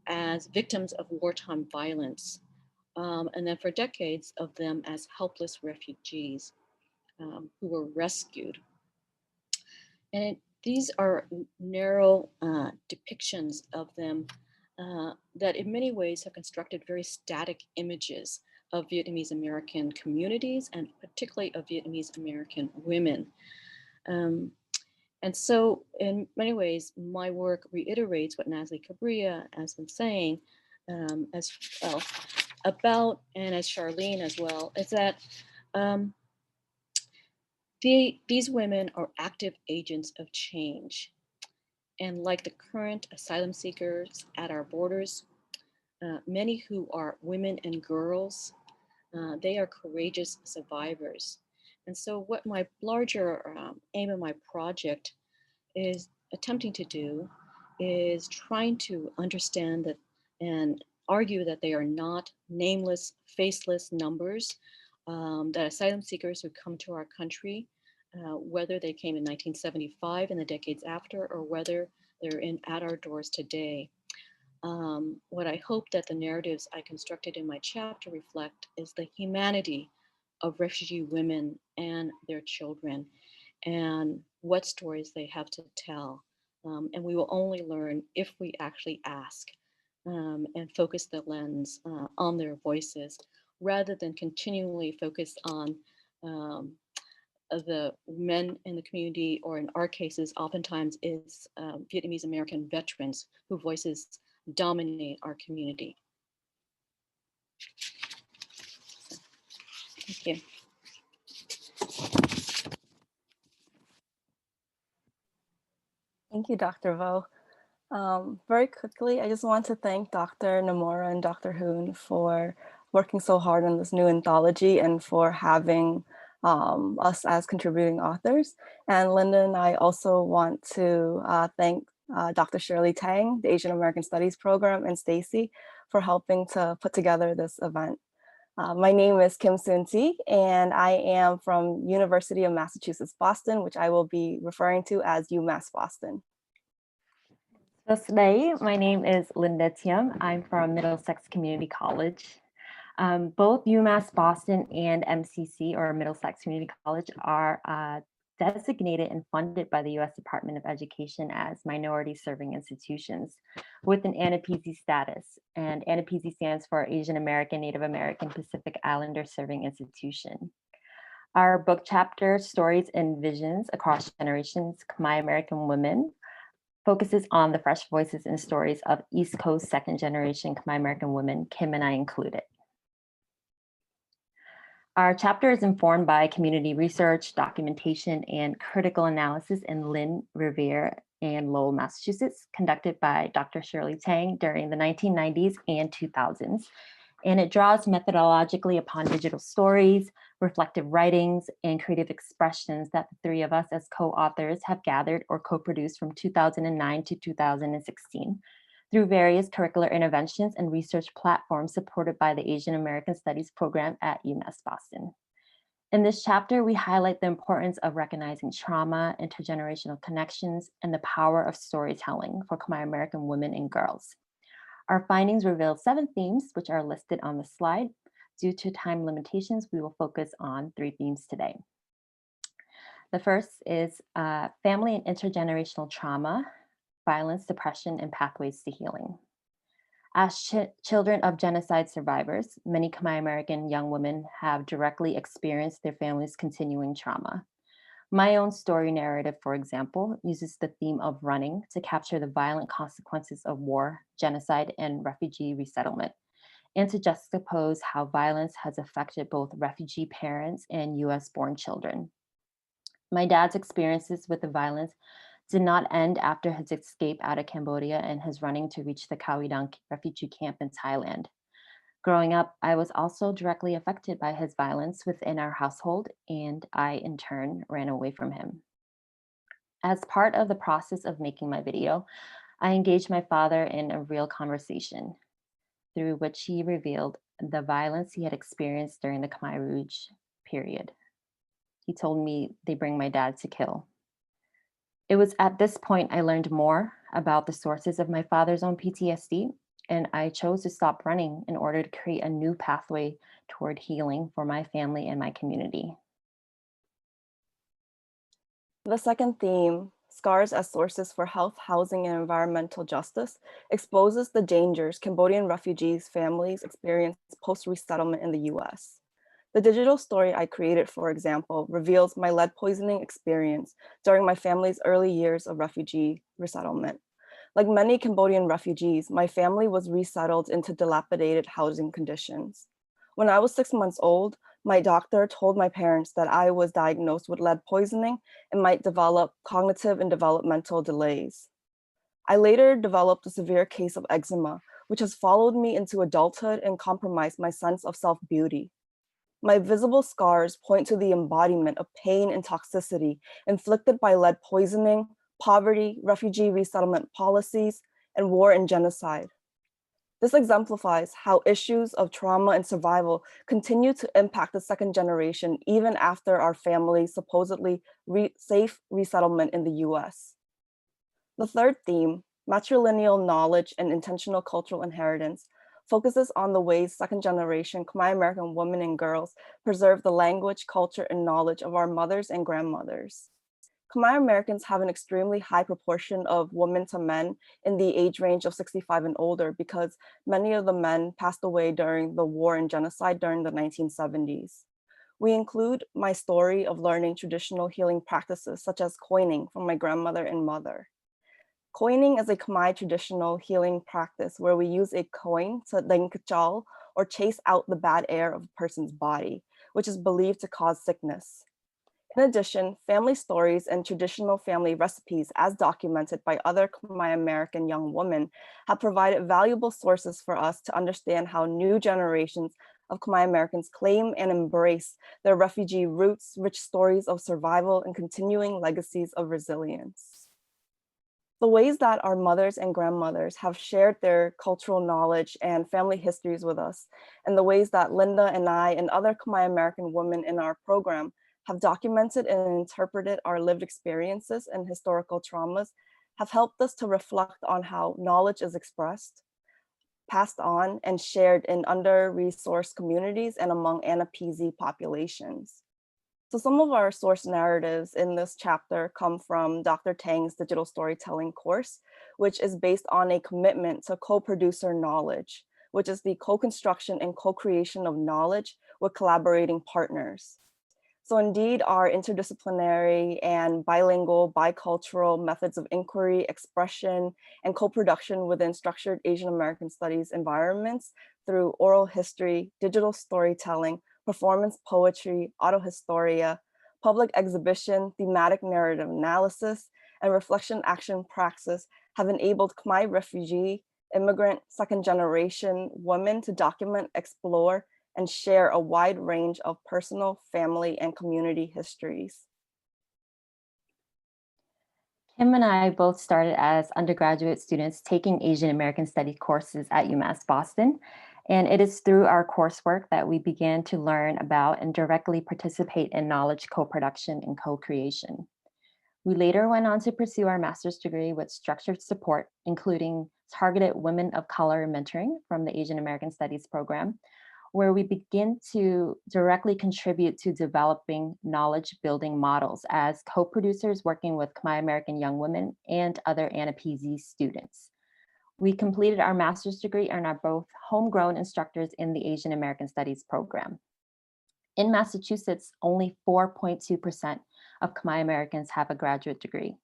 as victims of wartime violence, and then for decades of them as helpless refugees who were rescued. And these are narrow depictions of them that in many ways have constructed very static images of Vietnamese American communities and particularly of Vietnamese American women. And so in many ways, my work reiterates what Natalie Cabrilla has been saying as well about, and as Charlene as well, is that these women are active agents of change. And like the current asylum seekers at our borders, many who are women and girls, they are courageous survivors. And so what my larger aim of my project is attempting to do is trying to understand that and argue that they are not nameless, faceless numbers, that asylum seekers who come to our country, whether they came in 1975 and the decades after, or whether they're at our doors today. What I hope that the narratives I constructed in my chapter reflect is the humanity of refugee women and their children, and what stories they have to tell. And we will only learn if we actually ask and focus the lens on their voices, rather than continually focus on the men in the community, or in our cases, oftentimes is Vietnamese American veterans whose voices dominate our community. Thank you. Thank you, Dr. Vo. Very quickly, I just want to thank Dr. Nomura and Dr. Hoon for working so hard on this new anthology and for having us as contributing authors. And Linda and I also want to thank Dr. Shirley Tang, the Asian American Studies program, and Stacy for helping to put together this event. My name is Kim Soon-T, and I am from University of Massachusetts, Boston, which I will be referring to as UMass Boston. So today, my name is Linda Tiem. I'm from Middlesex Community College. Both UMass Boston and MCC, or Middlesex Community College, are designated and funded by the U.S. Department of Education as minority serving institutions with an ANAPISI status. And ANAPISI stands for Asian American, Native American, Pacific Islander Serving Institution. Our book chapter, Stories and Visions Across Generations, Khmer American Women, focuses on the fresh voices and stories of East Coast second generation Khmer American women, Kim and I included. Our chapter is informed by community research, documentation, and critical analysis in Lynn, Revere, and Lowell, Massachusetts, conducted by Dr. Shirley Tang during the 1990s and 2000s. And it draws methodologically upon digital stories, reflective writings, and creative expressions that the three of us as co-authors have gathered or co-produced from 2009 to 2016 through various curricular interventions and research platforms supported by the Asian American Studies program at UMass Boston. In this chapter, we highlight the importance of recognizing trauma, intergenerational connections, and the power of storytelling for Khmer American women and girls. Our findings reveal 7 themes, which are listed on the slide. Due to time limitations, we will focus on 3 themes today. The first is family and intergenerational trauma, violence, depression, and pathways to healing. As children of genocide survivors, many Khmer American young women have directly experienced their family's continuing trauma. My own story narrative, for example, uses the theme of running to capture the violent consequences of war, genocide, and refugee resettlement, and to juxtapose how violence has affected both refugee parents and US-born children. My dad's experiences with the violence did not end after his escape out of Cambodia and his running to reach the Khao Dang refugee camp in Thailand. Growing up, I was also directly affected by his violence within our household, and I, in turn, ran away from him. As part of the process of making my video, I engaged my father in a real conversation through which he revealed the violence he had experienced during the Khmer Rouge period. He told me they bring my dad to kill. It was at this point I learned more about the sources of my father's own PTSD, and I chose to stop running in order to create a new pathway toward healing for my family and my community. The second theme, Scars as Sources for Health, Housing, and Environmental Justice, exposes the dangers Cambodian refugees' families experience post-resettlement in the US. The digital story I created, for example, reveals my lead poisoning experience during my family's early years of refugee resettlement. Like many Cambodian refugees, my family was resettled into dilapidated housing conditions. When I was 6 months old, my doctor told my parents that I was diagnosed with lead poisoning and might develop cognitive and developmental delays. I later developed a severe case of eczema, which has followed me into adulthood and compromised my sense of self-beauty. My visible scars point to the embodiment of pain and toxicity inflicted by lead poisoning, poverty, refugee resettlement policies, and war and genocide. This exemplifies how issues of trauma and survival continue to impact the second generation even after our family's supposedly safe resettlement in the US. The third theme, matrilineal knowledge and intentional cultural inheritance, focuses on the ways second generation Khmer American women and girls preserve the language, culture, and knowledge of our mothers and grandmothers. Khmer Americans have an extremely high proportion of women to men in the age range of 65 and older because many of the men passed away during the war and genocide during the 1970s. We include my story of learning traditional healing practices such as coining from my grandmother and mother. Coining is a Khmer traditional healing practice where we use a coin to deng kachal or chase out the bad air of a person's body, which is believed to cause sickness. In addition, family stories and traditional family recipes, as documented by other Khmer American young women, have provided valuable sources for us to understand how new generations of Khmer Americans claim and embrace their refugee roots, rich stories of survival, and continuing legacies of resilience. The ways that our mothers and grandmothers have shared their cultural knowledge and family histories with us, and the ways that Linda and I and other Khmer American women in our program have documented and interpreted our lived experiences and historical traumas have helped us to reflect on how knowledge is expressed, passed on, and shared in under-resourced communities and among Anapizi populations. So some of our source narratives in this chapter come from Dr. Tang's digital storytelling course, which is based on a commitment to co-producer knowledge, which is the co-construction and co-creation of knowledge with collaborating partners. So indeed, our interdisciplinary and bilingual, bicultural methods of inquiry, expression, and co-production within structured Asian American studies environments through oral history, digital storytelling, performance poetry, autohistoria, public exhibition, thematic narrative analysis, and reflection action praxis have enabled Khmer refugee, immigrant, second generation women to document, explore, and share a wide range of personal, family, and community histories. Kim and I both started as undergraduate students taking Asian American Studies courses at UMass Boston. And it is through our coursework that we began to learn about and directly participate in knowledge co-production and co-creation. We later went on to pursue our master's degree with structured support, including targeted women of color mentoring from the Asian American Studies program, where we begin to directly contribute to developing knowledge building models as co-producers working with Khmer American young women and other ANAPZ students. We completed our master's degree and are both homegrown instructors in the Asian American Studies program. In Massachusetts, only 4.2% of Khmer Americans have a graduate degree.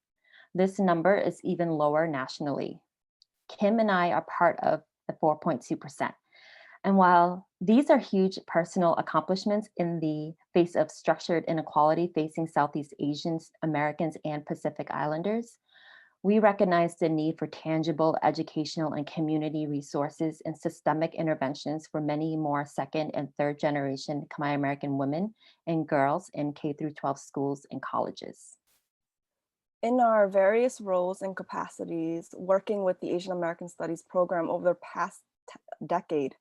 This number is even lower nationally. Kim and I are part of the 4.2%. And while these are huge personal accomplishments in the face of structured inequality facing Southeast Asians, Americans, and Pacific Islanders, we recognize the need for tangible educational and community resources and systemic interventions for many more second and third generation Khmer American women and girls in K-12 schools and colleges. In our various roles and capacities, working with the Asian American Studies program over the past decade,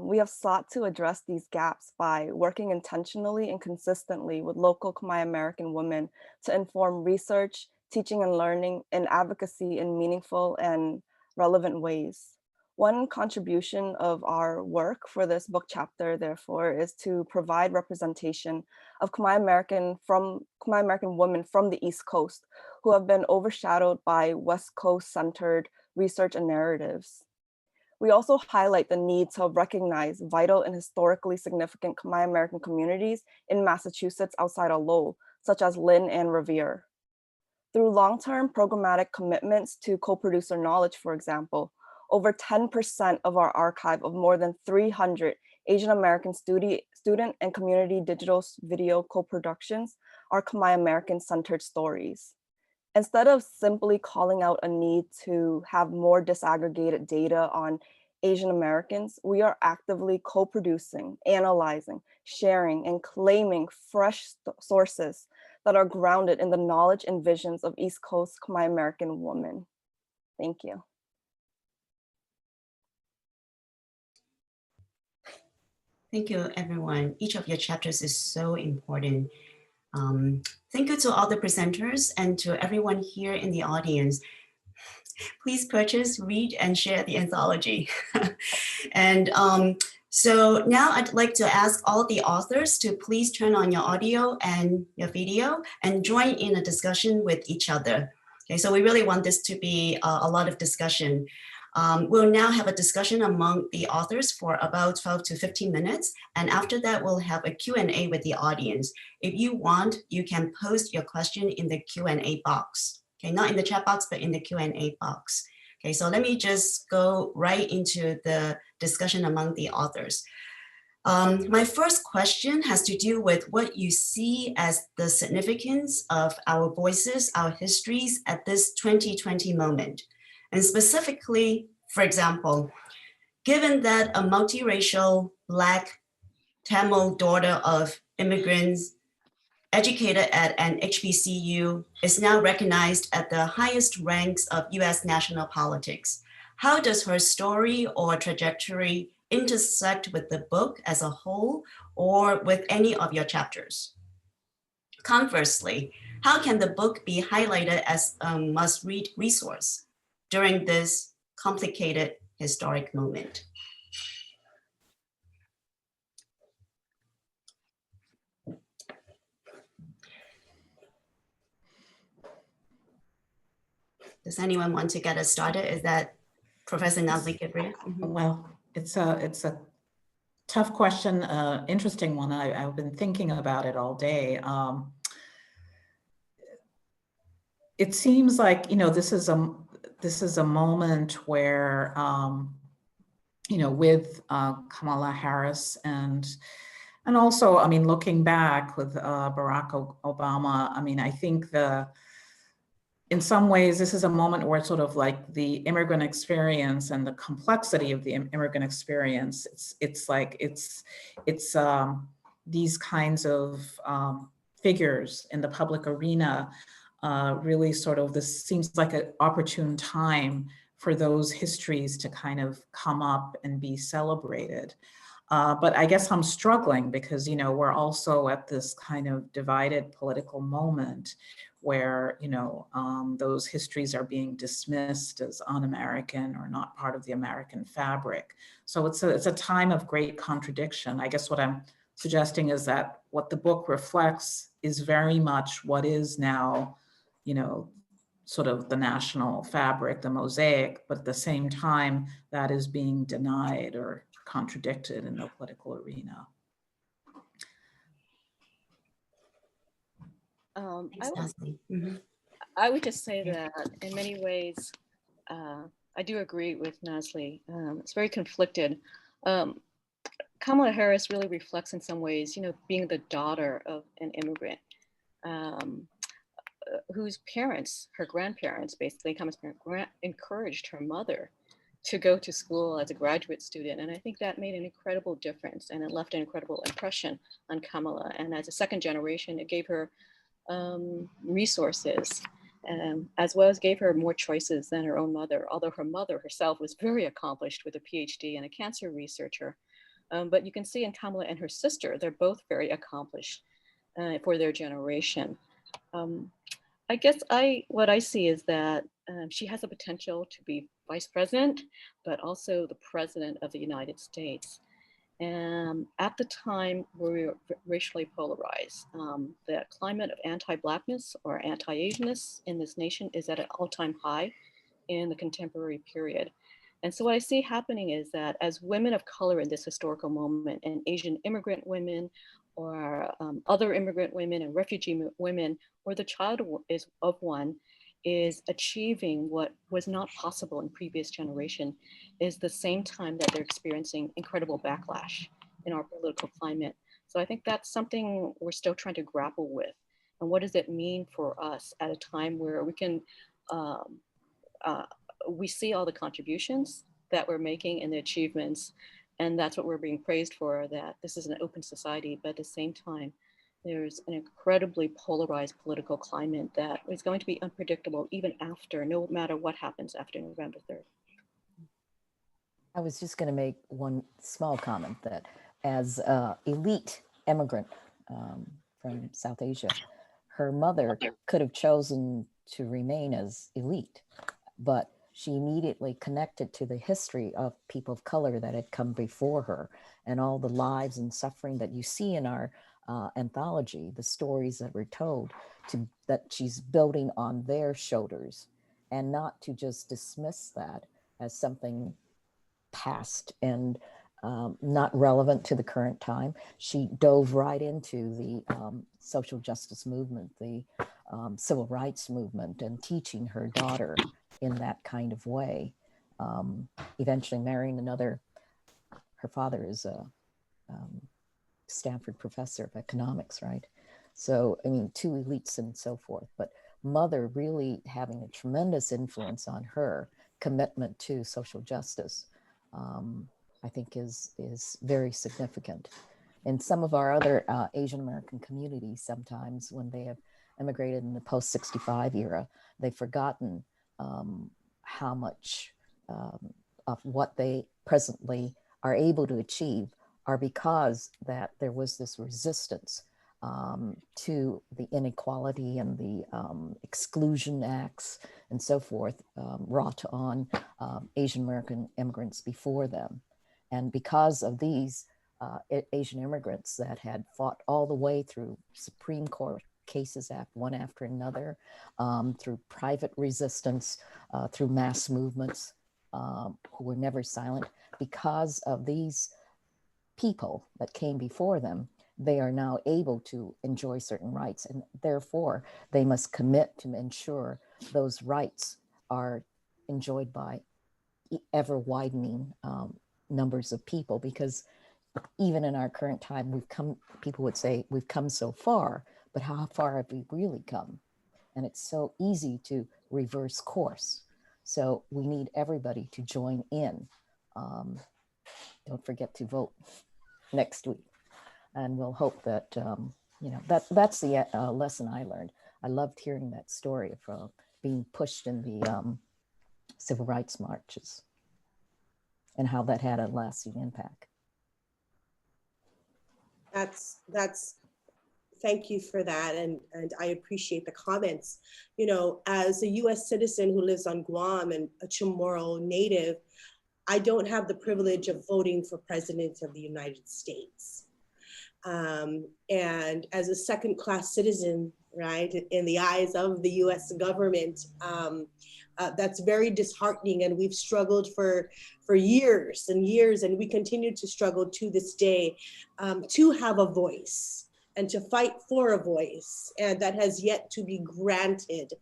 we have sought to address these gaps by working intentionally and consistently with local Khmer American women to inform research, teaching and learning, and advocacy in meaningful and relevant ways. One contribution of our work for this book chapter, therefore, is to provide representation of Khmer American women from the East Coast who have been overshadowed by West Coast-centered research and narratives. We also highlight the need to recognize vital and historically significant Khmer American communities in Massachusetts outside of Lowell, such as Lynn and Revere. Through long-term programmatic commitments to co-producer knowledge, for example, over 10% of our archive of more than 300 Asian American student and community digital video co-productions are Khmer American centered stories. Instead of simply calling out a need to have more disaggregated data on Asian Americans, we are actively co-producing, analyzing, sharing, and claiming fresh sources that are grounded in the knowledge and visions of East Coast Khmer American women. Thank you. Thank you, everyone. Each of your chapters is so important. Thank you to all the presenters and to everyone here in the audience. Please purchase, read, and share the anthology. And so now I'd like to ask all the authors to please turn on your audio and your video and join in a discussion with each other. Okay, so we really want this to be a lot of discussion. We'll now have a discussion among the authors for about 12 to 15 minutes. And after that, we'll have a Q&A with the audience. If you want, you can post your question in the Q&A box. Okay, not in the chat box, but in the Q&A box. Okay, so let me just go right into the discussion among the authors. My first question has to do with what you see as the significance of our voices, our histories at this 2020 moment. And specifically, for example, given that a multiracial Black Tamil daughter of immigrants educated at an HBCU is now recognized at the highest ranks of US national politics, how does her story or trajectory intersect with the book as a whole or with any of your chapters? Conversely, how can the book be highlighted as a must-read resource during this complicated historic moment? Does anyone want to get us started? Is that Professor Natalie Cabrilla? Well, it's a Tough question, interesting one. I've been thinking about it all day. It seems like, you know, this is a moment where, you know, with Kamala Harris and also, I mean, looking back with Barack Obama, I mean, I think in some ways, this is a moment where it's sort of like the immigrant experience and the complexity of the immigrant experience. It's these kinds of figures in the public arena really sort of, this seems like an opportune time for those histories to kind of come up and be celebrated. But I guess I'm struggling because, you know, we're also at this kind of divided political moment where, you know, those histories are being dismissed as un-American or not part of the American fabric. So it's a time of great contradiction. I guess what I'm suggesting is that what the book reflects is very much what is now, you know, sort of the national fabric, the mosaic, but at the same time that is being denied or contradicted in the political arena. I would just say that in many ways, I do agree with Natalie. It's very conflicted. Kamala Harris really reflects in some ways, you know, being the daughter of an immigrant whose parents, her grandparents, basically, Kamala's parents, encouraged her mother to go to school as a graduate student. And I think that made an incredible difference, and it left an incredible impression on Kamala. And as a second generation, it gave her resources, as well as gave her more choices than her own mother, although her mother herself was very accomplished with a PhD and a cancer researcher. But you can see in Kamala and her sister, they're both very accomplished for their generation. I guess what I see is that she has the potential to be vice president, but also the president of the United States. And at the time, we were racially polarized. The climate of anti-Blackness or anti-Asianness in this nation is at an all-time high in the contemporary period. And so what I see happening is that as women of color in this historical moment, and Asian immigrant women, or other immigrant women and refugee women, or the child of one, is achieving what was not possible in previous generation, is the same time that they're experiencing incredible backlash in our political climate. So I think that's something we're still trying to grapple with. And what does it mean for us at a time where we can, we see all the contributions that we're making and the achievements, and that's what we're being praised for, that this is an open society, but at the same time, there's an incredibly polarized political climate that is going to be unpredictable even after, no matter what happens after November 3rd. I was just going to make one small comment that as elite immigrant from South Asia, her mother could have chosen to remain as elite, but she immediately connected to the history of people of color that had come before her and all the lives and suffering that you see in our anthology, the stories that were told, that she's building on their shoulders, and not to just dismiss that as something past and not relevant to the current time. She dove right into the social justice movement, the civil rights movement, and teaching her daughter in that kind of way. Eventually marrying another, her father is a Stanford professor of economics, right? So, I mean, two elites and so forth, but mother really having a tremendous influence on her commitment to social justice, I think is very significant. In some of our other Asian American communities, sometimes when they have immigrated in the post-65 era, they've forgotten how much of what they presently are able to achieve are because that there was this resistance to the inequality and the exclusion acts and so forth wrought on Asian American immigrants before them. And because of these Asian immigrants that had fought all the way through Supreme Court cases one after another, through private resistance, through mass movements, who were never silent, because of these people that came before them, they are now able to enjoy certain rights, and therefore they must commit to ensure those rights are enjoyed by ever widening numbers of people. Because even in our current time, people would say we've come so far, but how far have we really come? And it's so easy to reverse course. So we need everybody to join in. Don't forget to vote next week. And we'll hope that, that's the lesson I learned. I loved hearing that story of being pushed in the civil rights marches and how that had a lasting impact. Thank you for that. And I appreciate the comments. You know, as a US citizen who lives on Guam and a Chamorro native, I don't have the privilege of voting for President of the United States. And as a second-class citizen, right, in the eyes of the US government, that's very disheartening. And we've struggled for years and years, and we continue to struggle to this day to have a voice and to fight for a voice, and that has yet to be granted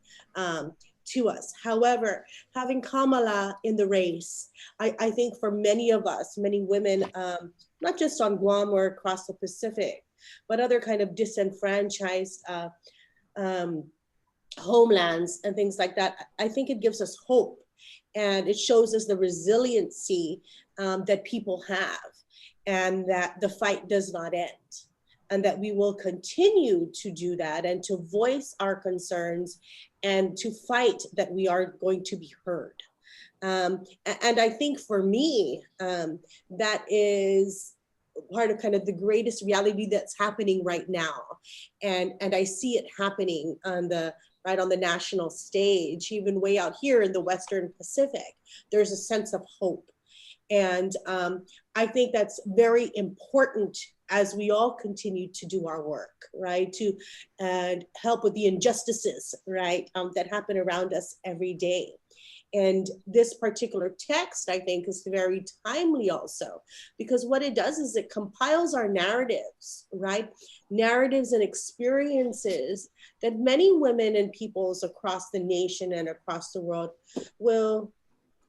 to us. However, having Kamala in the race, I think for many of us, many women, not just on Guam or across the Pacific, but other kind of disenfranchised homelands and things like that, I think it gives us hope, and it shows us the resiliency that people have, and that the fight does not end, and that we will continue to do that and to voice our concerns and to fight that we are going to be heard. And I think for me, that is part of kind of the greatest reality that's happening right now. And I see it happening on the national stage, even way out here in the Western Pacific. There's a sense of hope. And I think that's very important as we all continue to do our work, right? To help with the injustices, right, that happen around us every day. And this particular text, I think, is very timely also, because what it does is it compiles our narratives, right? Narratives and experiences that many women and peoples across the nation and across the world will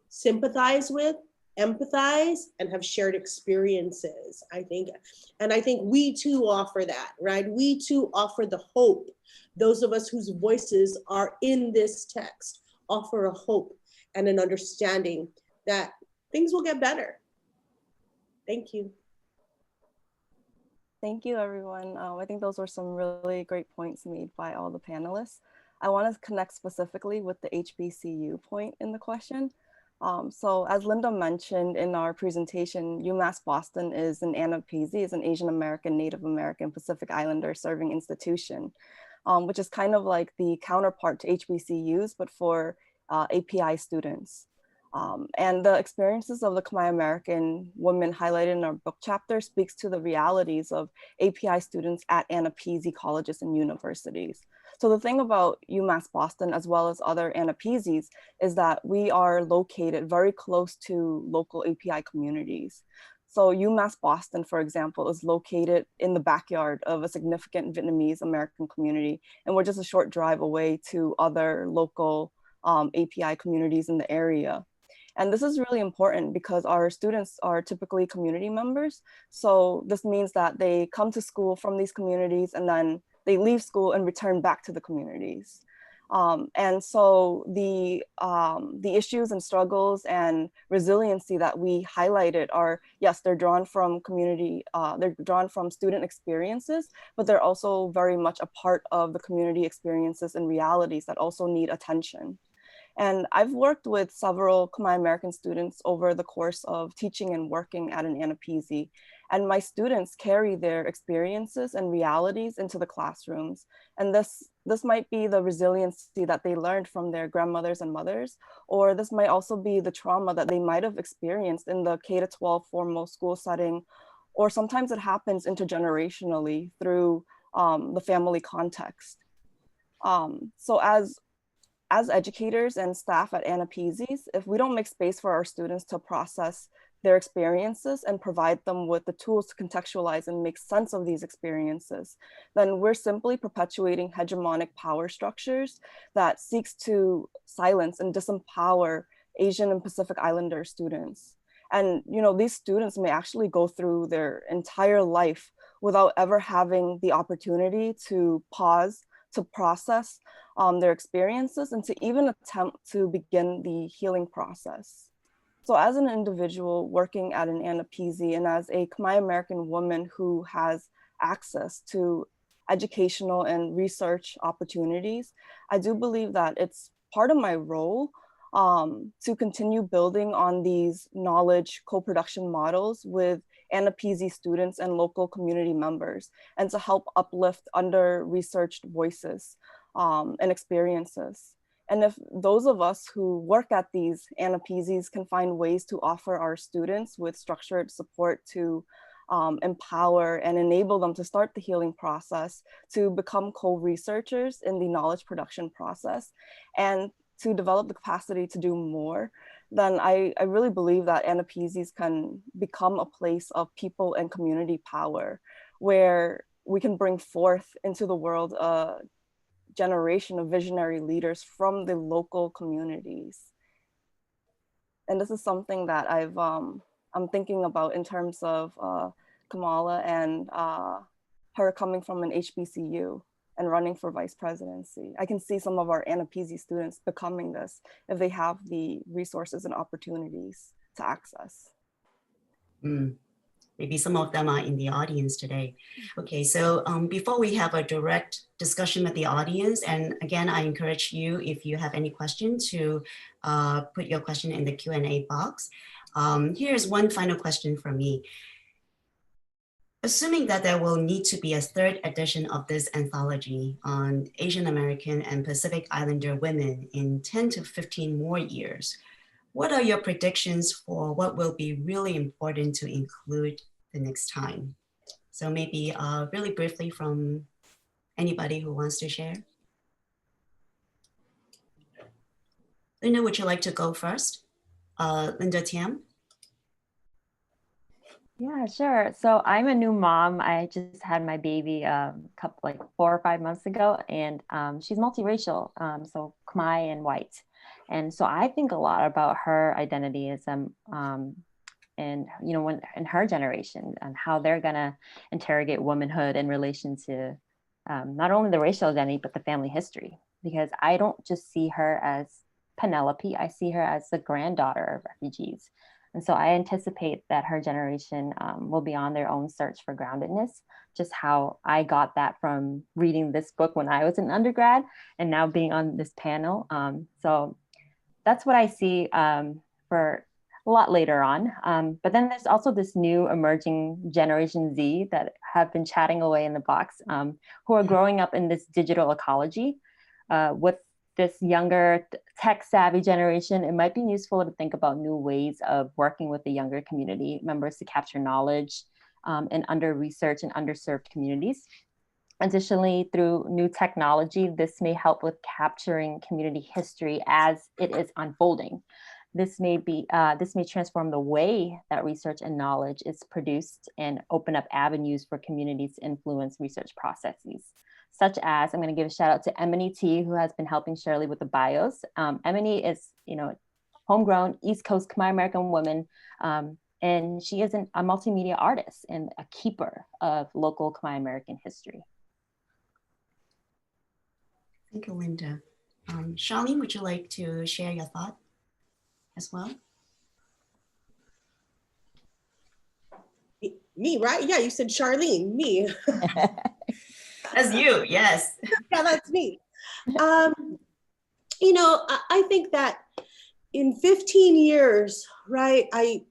sympathize with, empathize, and have shared experiences, I think. And I think we too offer that, right? We too offer the hope. Those of us whose voices are in this text offer a hope and an understanding that things will get better. Thank you. Thank you, everyone. I think those were some really great points made by all the panelists. I want to connect specifically with the HBCU point in the question. So as Linda mentioned in our presentation, UMass Boston is an ANAPISI, is an Asian American, Native American, Pacific Islander serving institution, which is kind of like the counterpart to HBCUs, but for API students. And the experiences of the Khmer American women highlighted in our book chapter speaks to the realities of API students at ANAPISI colleges and universities. So the thing about UMass Boston, as well as other ANAPISIs, is that we are located very close to local API communities. So UMass Boston, for example, is located in the backyard of a significant Vietnamese American community, and we're just a short drive away to other local API communities in the area. And this is really important because our students are typically community members. So this means that they come to school from these communities and then they leave school and return back to the communities. And so the issues and struggles and resiliency that we highlighted are, yes, they're drawn from community, they're drawn from student experiences, but they're also very much a part of the community experiences and realities that also need attention. And I've worked with several Khmer American students over the course of teaching and working at an ANAPISI. And my students carry their experiences and realities into the classrooms. And this might be the resiliency that they learned from their grandmothers and mothers, or this might also be the trauma that they might have experienced in the K-12 formal school setting, or sometimes it happens intergenerationally through the family context. So as educators and staff at ANAPISIs, if we don't make space for our students to process their experiences and provide them with the tools to contextualize and make sense of these experiences, then we're simply perpetuating hegemonic power structures that seeks to silence and disempower Asian and Pacific Islander students. And these students may actually go through their entire life without ever having the opportunity to pause, to process their experiences, and to even attempt to begin the healing process. So as an individual working at an Anapisi and as a Khmer American woman who has access to educational and research opportunities, I do believe that it's part of my role to continue building on these knowledge co-production models with Anapisi students and local community members, and to help uplift under-researched voices and experiences. And if those of us who work at these Anapisis can find ways to offer our students with structured support to empower and enable them to start the healing process, to become co-researchers in the knowledge production process, and to develop the capacity to do more, then I really believe that Anapisis can become a place of people and community power, where we can bring forth into the world a generation of visionary leaders from the local communities. And this is something that I'm thinking about in terms of Kamala and her coming from an HBCU and running for vice presidency. I can see some of our Anapisi students becoming this if they have the resources and opportunities to access. Maybe some of them are in the audience today. Okay, so before we have a direct discussion with the audience, and again, I encourage you, if you have any questions, to put your question in the Q&A box. Here's one final question from me. Assuming that there will need to be a third edition of this anthology on Asian American and Pacific Islander women in 10 to 15 more years, what are your predictions for what will be really important to include the next time? So maybe really briefly from anybody who wants to share. Linda, would you like to go first? Linda Tiam? Yeah, sure. So I'm a new mom. I just had my baby like 4 or 5 months ago, and she's multiracial, so Khmer and white. And so I think a lot about her identity as and when in her generation and how they're gonna interrogate womanhood in relation to not only the racial identity but the family history. Because I don't just see her as Penelope, I see her as the granddaughter of refugees. And so I anticipate that her generation will be on their own search for groundedness, just how I got that from reading this book when I was an undergrad and now being on this panel. So that's what I see for a lot later on. But then there's also this new emerging Generation Z that have been chatting away in the box, who are growing up in this digital ecology with this younger tech-savvy generation. It might be useful to think about new ways of working with the younger community members to capture knowledge in under-researched and underserved communities. Additionally, through new technology, this may help with capturing community history as it is unfolding. This may transform the way that research and knowledge is produced and open up avenues for communities to influence research processes. Such as, I'm going to give a shout out to Emily T, who has been helping Shirley with the bios. Emily is, homegrown East Coast Khmer American woman, and she is a multimedia artist and a keeper of local Khmer American history. Thank you, Linda. Charlene, would you like to share your thought as well? Me, right? Yeah, you said Charlene, me. That's you, yes. Yeah, that's me. I think that in 15 years, right, I'm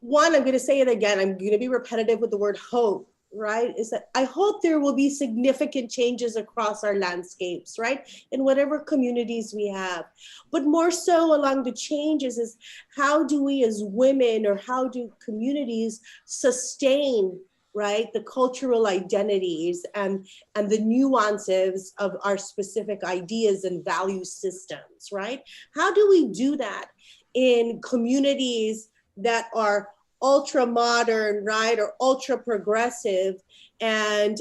going to say it again, I'm going to be repetitive with the word hope, right, is that I hope there will be significant changes across our landscapes, right, in whatever communities we have. But more so along the changes is how do we as women, or how do communities sustain, right, the cultural identities and the nuances of our specific ideas and value systems, right? How do we do that in communities that are ultra modern, right, or ultra progressive, and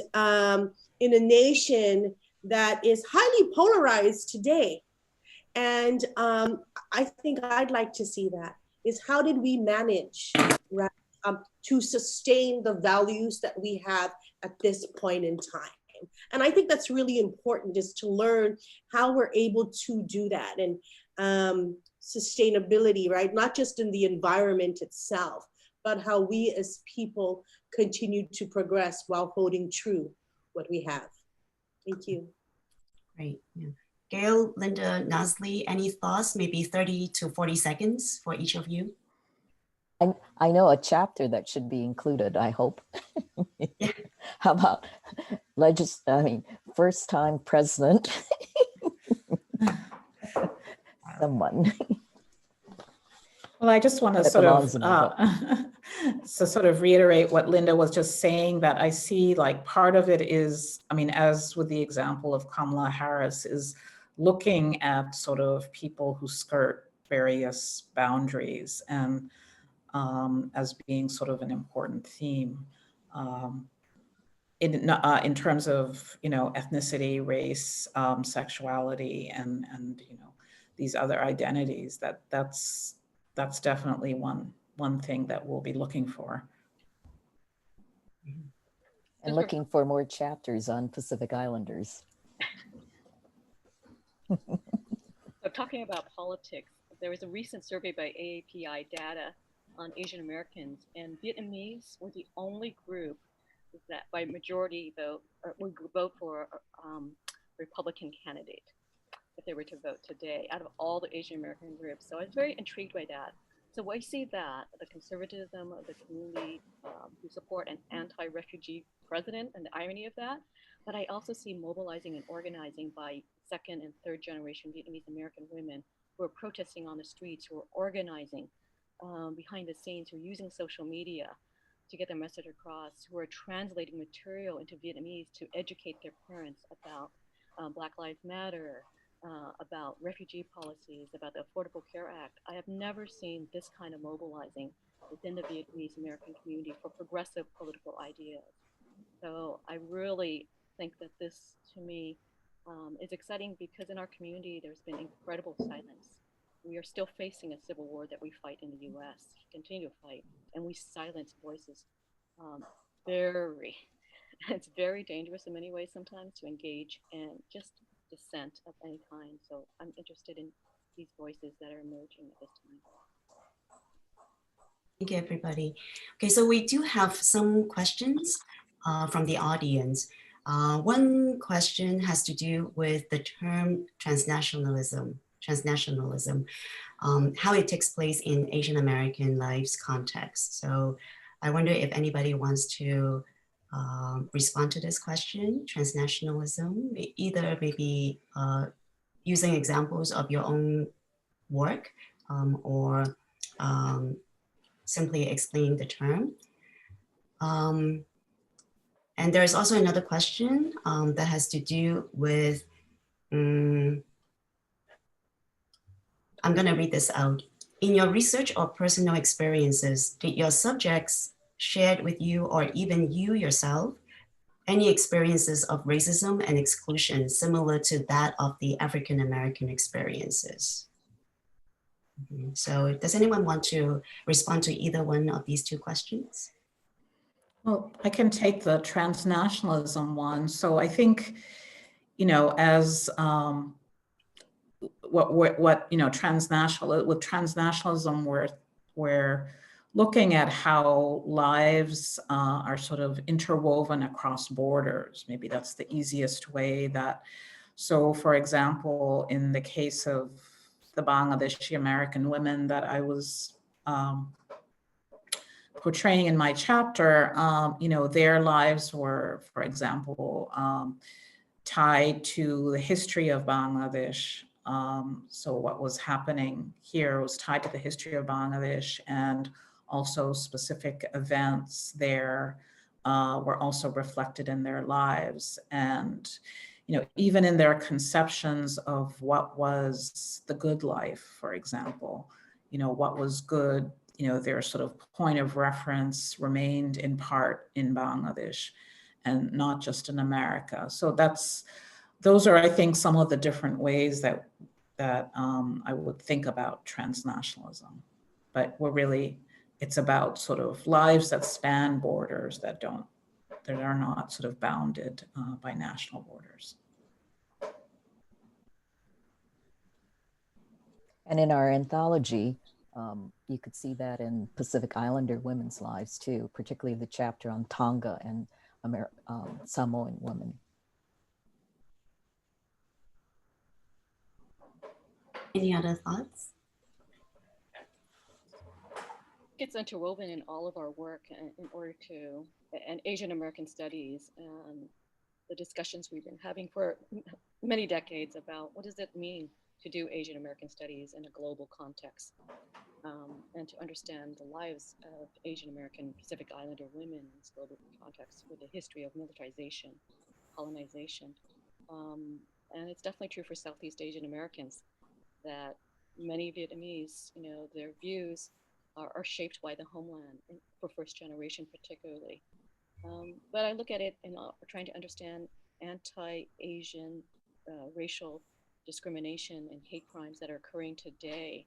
in a nation that is highly polarized today. And I think I'd like to see that, is how did we manage, right, to sustain the values that we have at this point in time. And I think that's really important, is to learn how we're able to do that. And sustainability, right? Not just in the environment itself, but how we as people continue to progress while holding true what we have. Thank you. Great. Yeah. Gail, Linda, Natalie, any thoughts? Maybe 30 to 40 seconds for each of you. I know a chapter that should be included, I hope. How about first time president? Someone. Well, I just want to sort of reiterate what Linda was just saying, that I see like part of it is, I mean, as with the example of Kamala Harris, is looking at sort of people who skirt various boundaries, and as being sort of an important theme in terms of, you know, ethnicity, race, sexuality, and you know, these other identities. That's definitely one thing that we'll be looking for. And looking for more chapters on Pacific Islanders. So talking about politics, there was a recent survey by AAPI data on Asian Americans, and Vietnamese were the only group that by majority vote would vote for a Republican candidate if they were to vote today out of all the Asian American groups. So I was very intrigued by that. So I see that the conservatism of the community who support an anti-refugee president, and the irony of that, but I also see mobilizing and organizing by second and third generation Vietnamese American women who are protesting on the streets, who are organizing behind the scenes, who are using social media to get their message across, who are translating material into Vietnamese to educate their parents about Black Lives Matter, about refugee policies, about the Affordable Care Act. I have never seen this kind of mobilizing within the Vietnamese American community for progressive political ideas. So I really think that this, to me, is exciting, because in our community, there's been incredible silence. We are still facing a civil war that we fight in the US, continue to fight, and we silence voices. It's very dangerous in many ways sometimes to engage in just dissent of any kind. So I'm interested in these voices that are emerging at this time. Thank you, everybody. Okay, so we do have some questions from the audience. One question has to do with the term transnationalism, how it takes place in Asian American lives context. So I wonder if anybody wants to respond to this question, transnationalism, either maybe using examples of your own work or simply explaining the term. And there's also another question that has to do with, I'm gonna read this out. In your research or personal experiences, did your subjects shared with you, or even you yourself, any experiences of racism and exclusion similar to that of the African-American experiences? So does anyone want to respond to either one of these two questions? Well, I can take the transnationalism one. So I think, you know, as what you know, transnationalism, we're looking at how lives are sort of interwoven across borders. Maybe that's the easiest way. That, so for example, in the case of the Bangladeshi American women that I was portraying in my chapter, you know, their lives were, for example, tied to the history of Bangladesh. So what was happening here was tied to the history of Bangladesh, and also specific events there were also reflected in their lives. And, you know, even in their conceptions of what was the good life, for example, what was good, their sort of point of reference remained in part in Bangladesh and not just in America. So those are, I think, some of the different ways that I would think about transnationalism. But it's about sort of lives that span borders that are not sort of bounded by national borders. And in our anthology, you could see that in Pacific Islander women's lives too, particularly the chapter on Tonga and Samoan women. Any other thoughts? It's interwoven in all of our work in order to, and Asian American studies and the discussions we've been having for many decades about what does it mean to do Asian American studies in a global context, and to understand the lives of Asian American Pacific Islander women in this global context with a history of militarization, colonization. And it's definitely true for Southeast Asian Americans that many Vietnamese, their views are shaped by the homeland, for first generation particularly. But I look at it and trying to understand anti-Asian racial discrimination and hate crimes that are occurring today,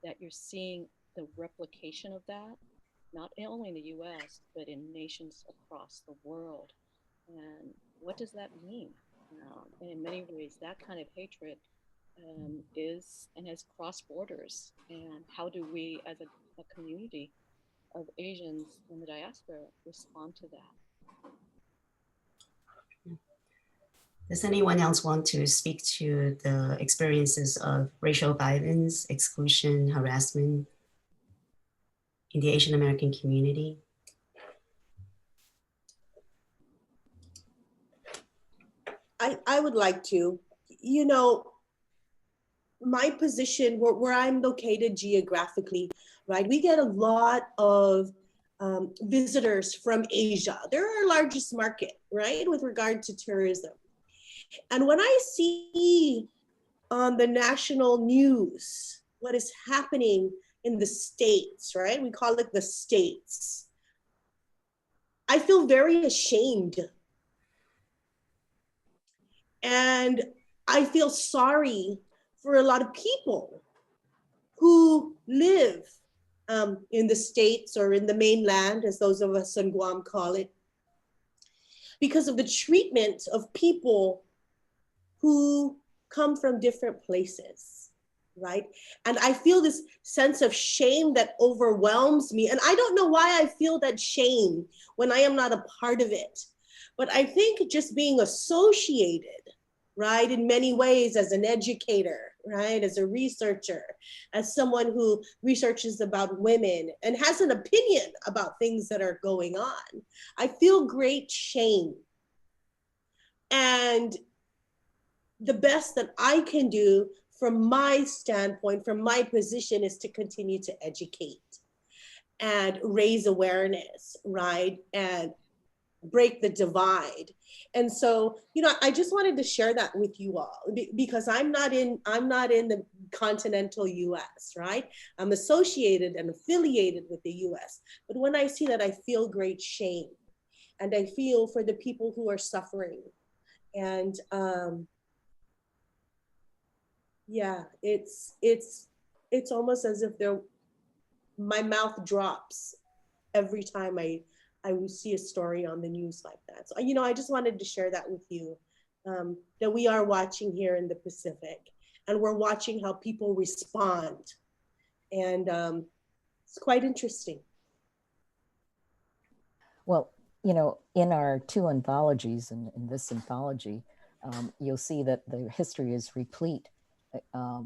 that you're seeing the replication of that, not only in the US, but in nations across the world. And what does that mean? And in many ways, that kind of hatred is and has crossed borders. And how do we, as a community of Asians in the diaspora, respond to that? Does anyone else want to speak to the experiences of racial violence, exclusion, harassment in the Asian American community? I would like to. My position, where I'm located geographically, right, we get a lot of visitors from Asia. They're our largest market, right, with regard to tourism. And when I see on the national news what is happening in the States, right, we call it the States, I feel very ashamed. And I feel sorry for a lot of people who live in the States or in the mainland, as those of us in Guam call it, because of the treatment of people who come from different places, right? And I feel this sense of shame that overwhelms me. And I don't know why I feel that shame when I am not a part of it. But I think just being associated, right, in many ways as an educator, right, as a researcher, as someone who researches about women and has an opinion about things that are going on, I feel great shame. And the best that I can do from my standpoint, from my position, is to continue to educate and raise awareness, right, and break the divide. And so, I just wanted to share that with you all because I'm not in the continental US, right? I'm associated and affiliated with the US. But when I see that, I feel great shame, and I feel for the people who are suffering. And yeah, it's almost as if my mouth drops every time I see a story on the news like that. So, I just wanted to share that with you, that we are watching here in the Pacific, and we're watching how people respond. And it's quite interesting. Well, in our two anthologies, and in this anthology, you'll see that the history is replete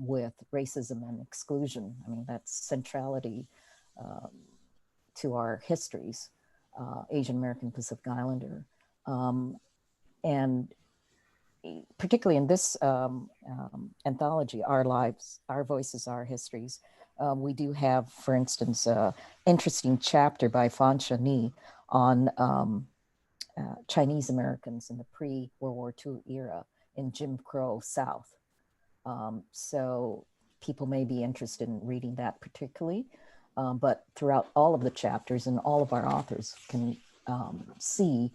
with racism and exclusion. I mean, that's centrality to our histories. Asian American Pacific Islander. And particularly in this anthology, Our Lives, Our Voices, Our Histories, we do have, for instance, an interesting chapter by Fan Shani on Chinese Americans in the pre-World War II era in Jim Crow South. So people may be interested in reading that particularly, but throughout all of the chapters, and all of our authors can see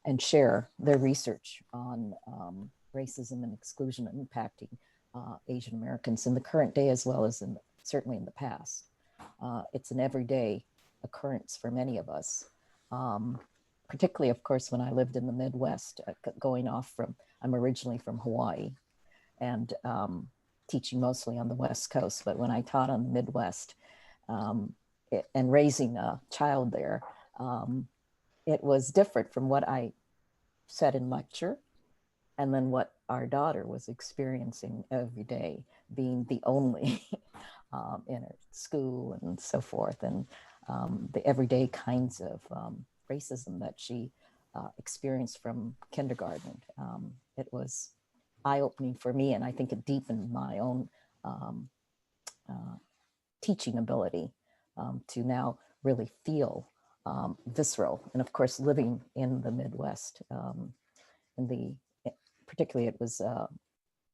and share their research on racism and exclusion impacting Asian Americans in the current day, as well as certainly in the past. It's an everyday occurrence for many of us, particularly, of course, when I lived in the Midwest, I'm originally from Hawaii, and teaching mostly on the West Coast, but when I taught on the Midwest and raising a child there, it was different from what I said in lecture, and then what our daughter was experiencing every day, being the only in her school and so forth, and the everyday kinds of racism that she experienced from kindergarten. It was eye-opening for me, and I think it deepened my own teaching ability to now really feel visceral. And of course, living in the Midwest, particularly it was,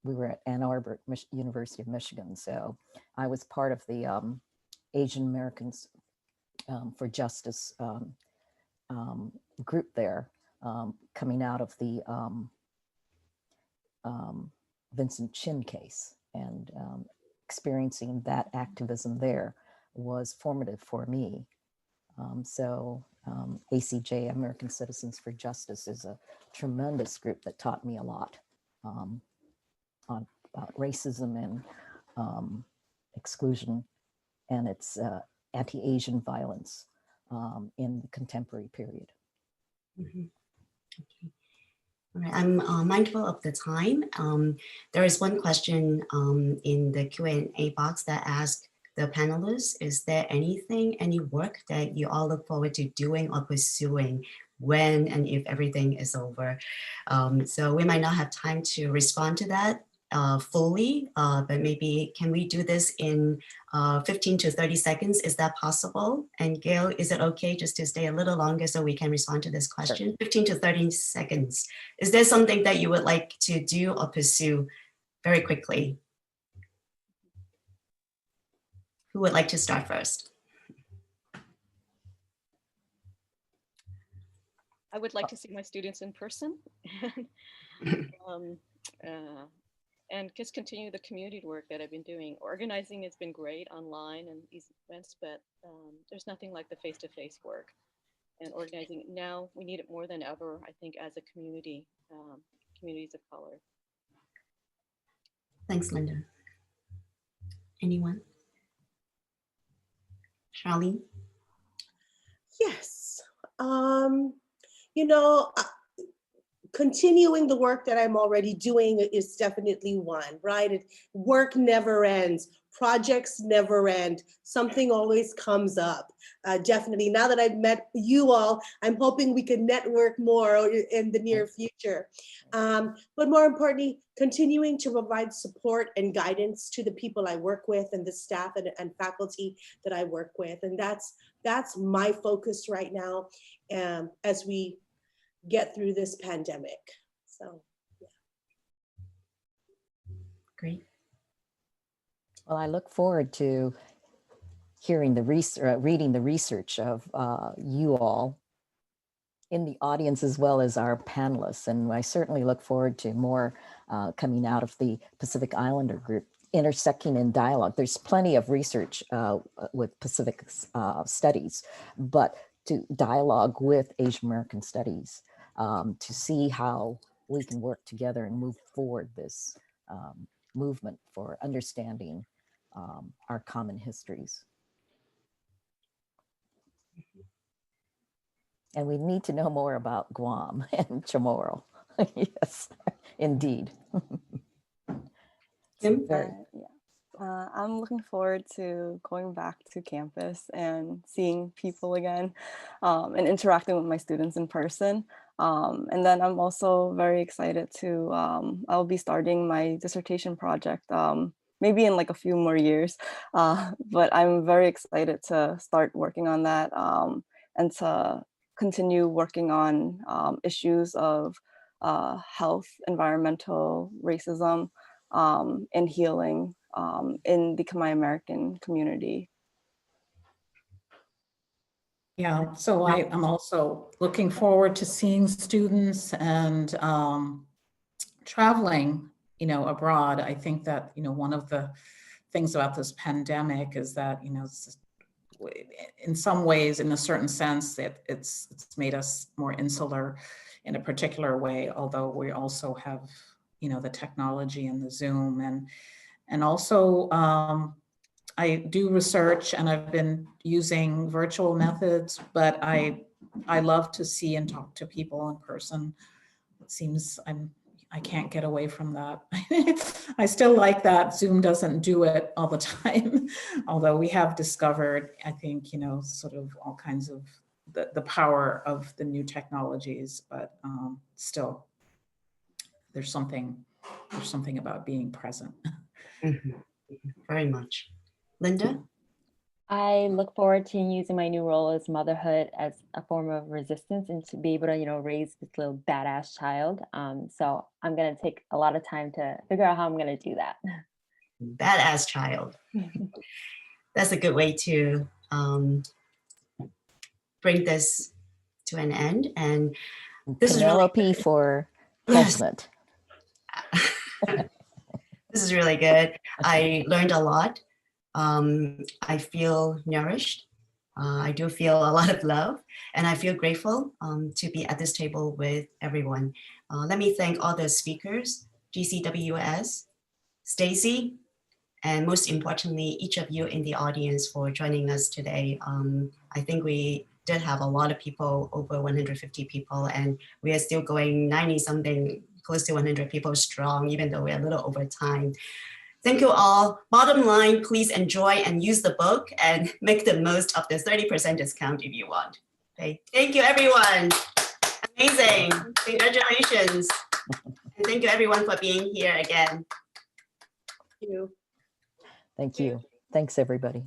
we were at Ann Arbor, University of Michigan. So I was part of the Asian Americans for Justice group there, coming out of the Vincent Chin case, and experiencing that activism there was formative for me. ACJ, American Citizens for Justice, is a tremendous group that taught me a lot about racism and exclusion and its anti-Asian violence in the contemporary period. Mm-hmm. Okay. All right. I'm mindful of the time. There is one question in the Q&A box that asks the panelists, is there any work that you all look forward to doing or pursuing when and if everything is over? So we might not have time to respond to that fully, but maybe can we do this in 15 to 30 seconds? Is that possible? And Gail, is it okay just to stay a little longer so we can respond to this question? Sure. 15 to 30 seconds. Is there something that you would like to do or pursue very quickly? Who would like to start first? I would like to see my students in person. And just continue the community work that I've been doing. Organizing has been great online and these events, but there's nothing like the face-to-face work. And organizing now, we need it more than ever, I think, as a community, communities of color. Thanks, Linda. Anyone? Charlene? Yes. Continuing the work that I'm already doing is definitely one, right? Work never ends. Projects never end. Something always comes up. Definitely. Now that I've met you all, I'm hoping we can network more in the near future. But more importantly, continuing to provide support and guidance to the people I work with and the staff and faculty that I work with. And that's my focus right now as we get through this pandemic. So, yeah. Great. Well, I look forward to hearing reading the research of you all in the audience, as well as our panelists. And I certainly look forward to more coming out of the Pacific Islander group, intersecting in dialogue. There's plenty of research with Pacific studies, but to dialogue with Asian American studies, to see how we can work together and move forward this movement for understanding our common histories. And we need to know more about Guam and Chamorro. Yes, indeed. I'm looking forward to going back to campus and seeing people again and interacting with my students in person. And then I'm also very excited to, I'll be starting my dissertation project maybe in like a few more years, but I'm very excited to start working on that and to continue working on issues of health, environmental racism, and healing in the Khmer American community. Yeah, so I'm also looking forward to seeing students and traveling, abroad. I think that, one of the things about this pandemic is that, in some ways, in a certain sense, it's made us more insular in a particular way, although we also have, the technology and the Zoom and also I do research and I've been using virtual methods, but I love to see and talk to people in person. It seems I can't get away from that. I still like that. Zoom doesn't do it all the time, although we have discovered, I think, sort of all kinds of the power of the new technologies, but still there's something about being present. Very much. Linda? I look forward to using my new role as motherhood as a form of resistance and to be able to, raise this little badass child. So I'm going to take a lot of time to figure out how I'm going to do that. Badass child. That's a good way to bring this to an end. And this Penelope is really for yes. president. This is really good. I learned a lot. I feel nourished. I do feel a lot of love, and I feel grateful to be at this table with everyone. Let me thank all the speakers, GCWS, Stacy, and most importantly, each of you in the audience for joining us today. I think we did have a lot of people, over 150 people, and we are still going 90 something, close to 100 people strong, even though we're a little over time. Thank you all. Bottom line, please enjoy and use the book and make the most of the 30% discount if you want. Okay. Thank you, everyone. Amazing. Congratulations. And thank you, everyone, for being here again. Thank you. Thank you. Thanks, everybody.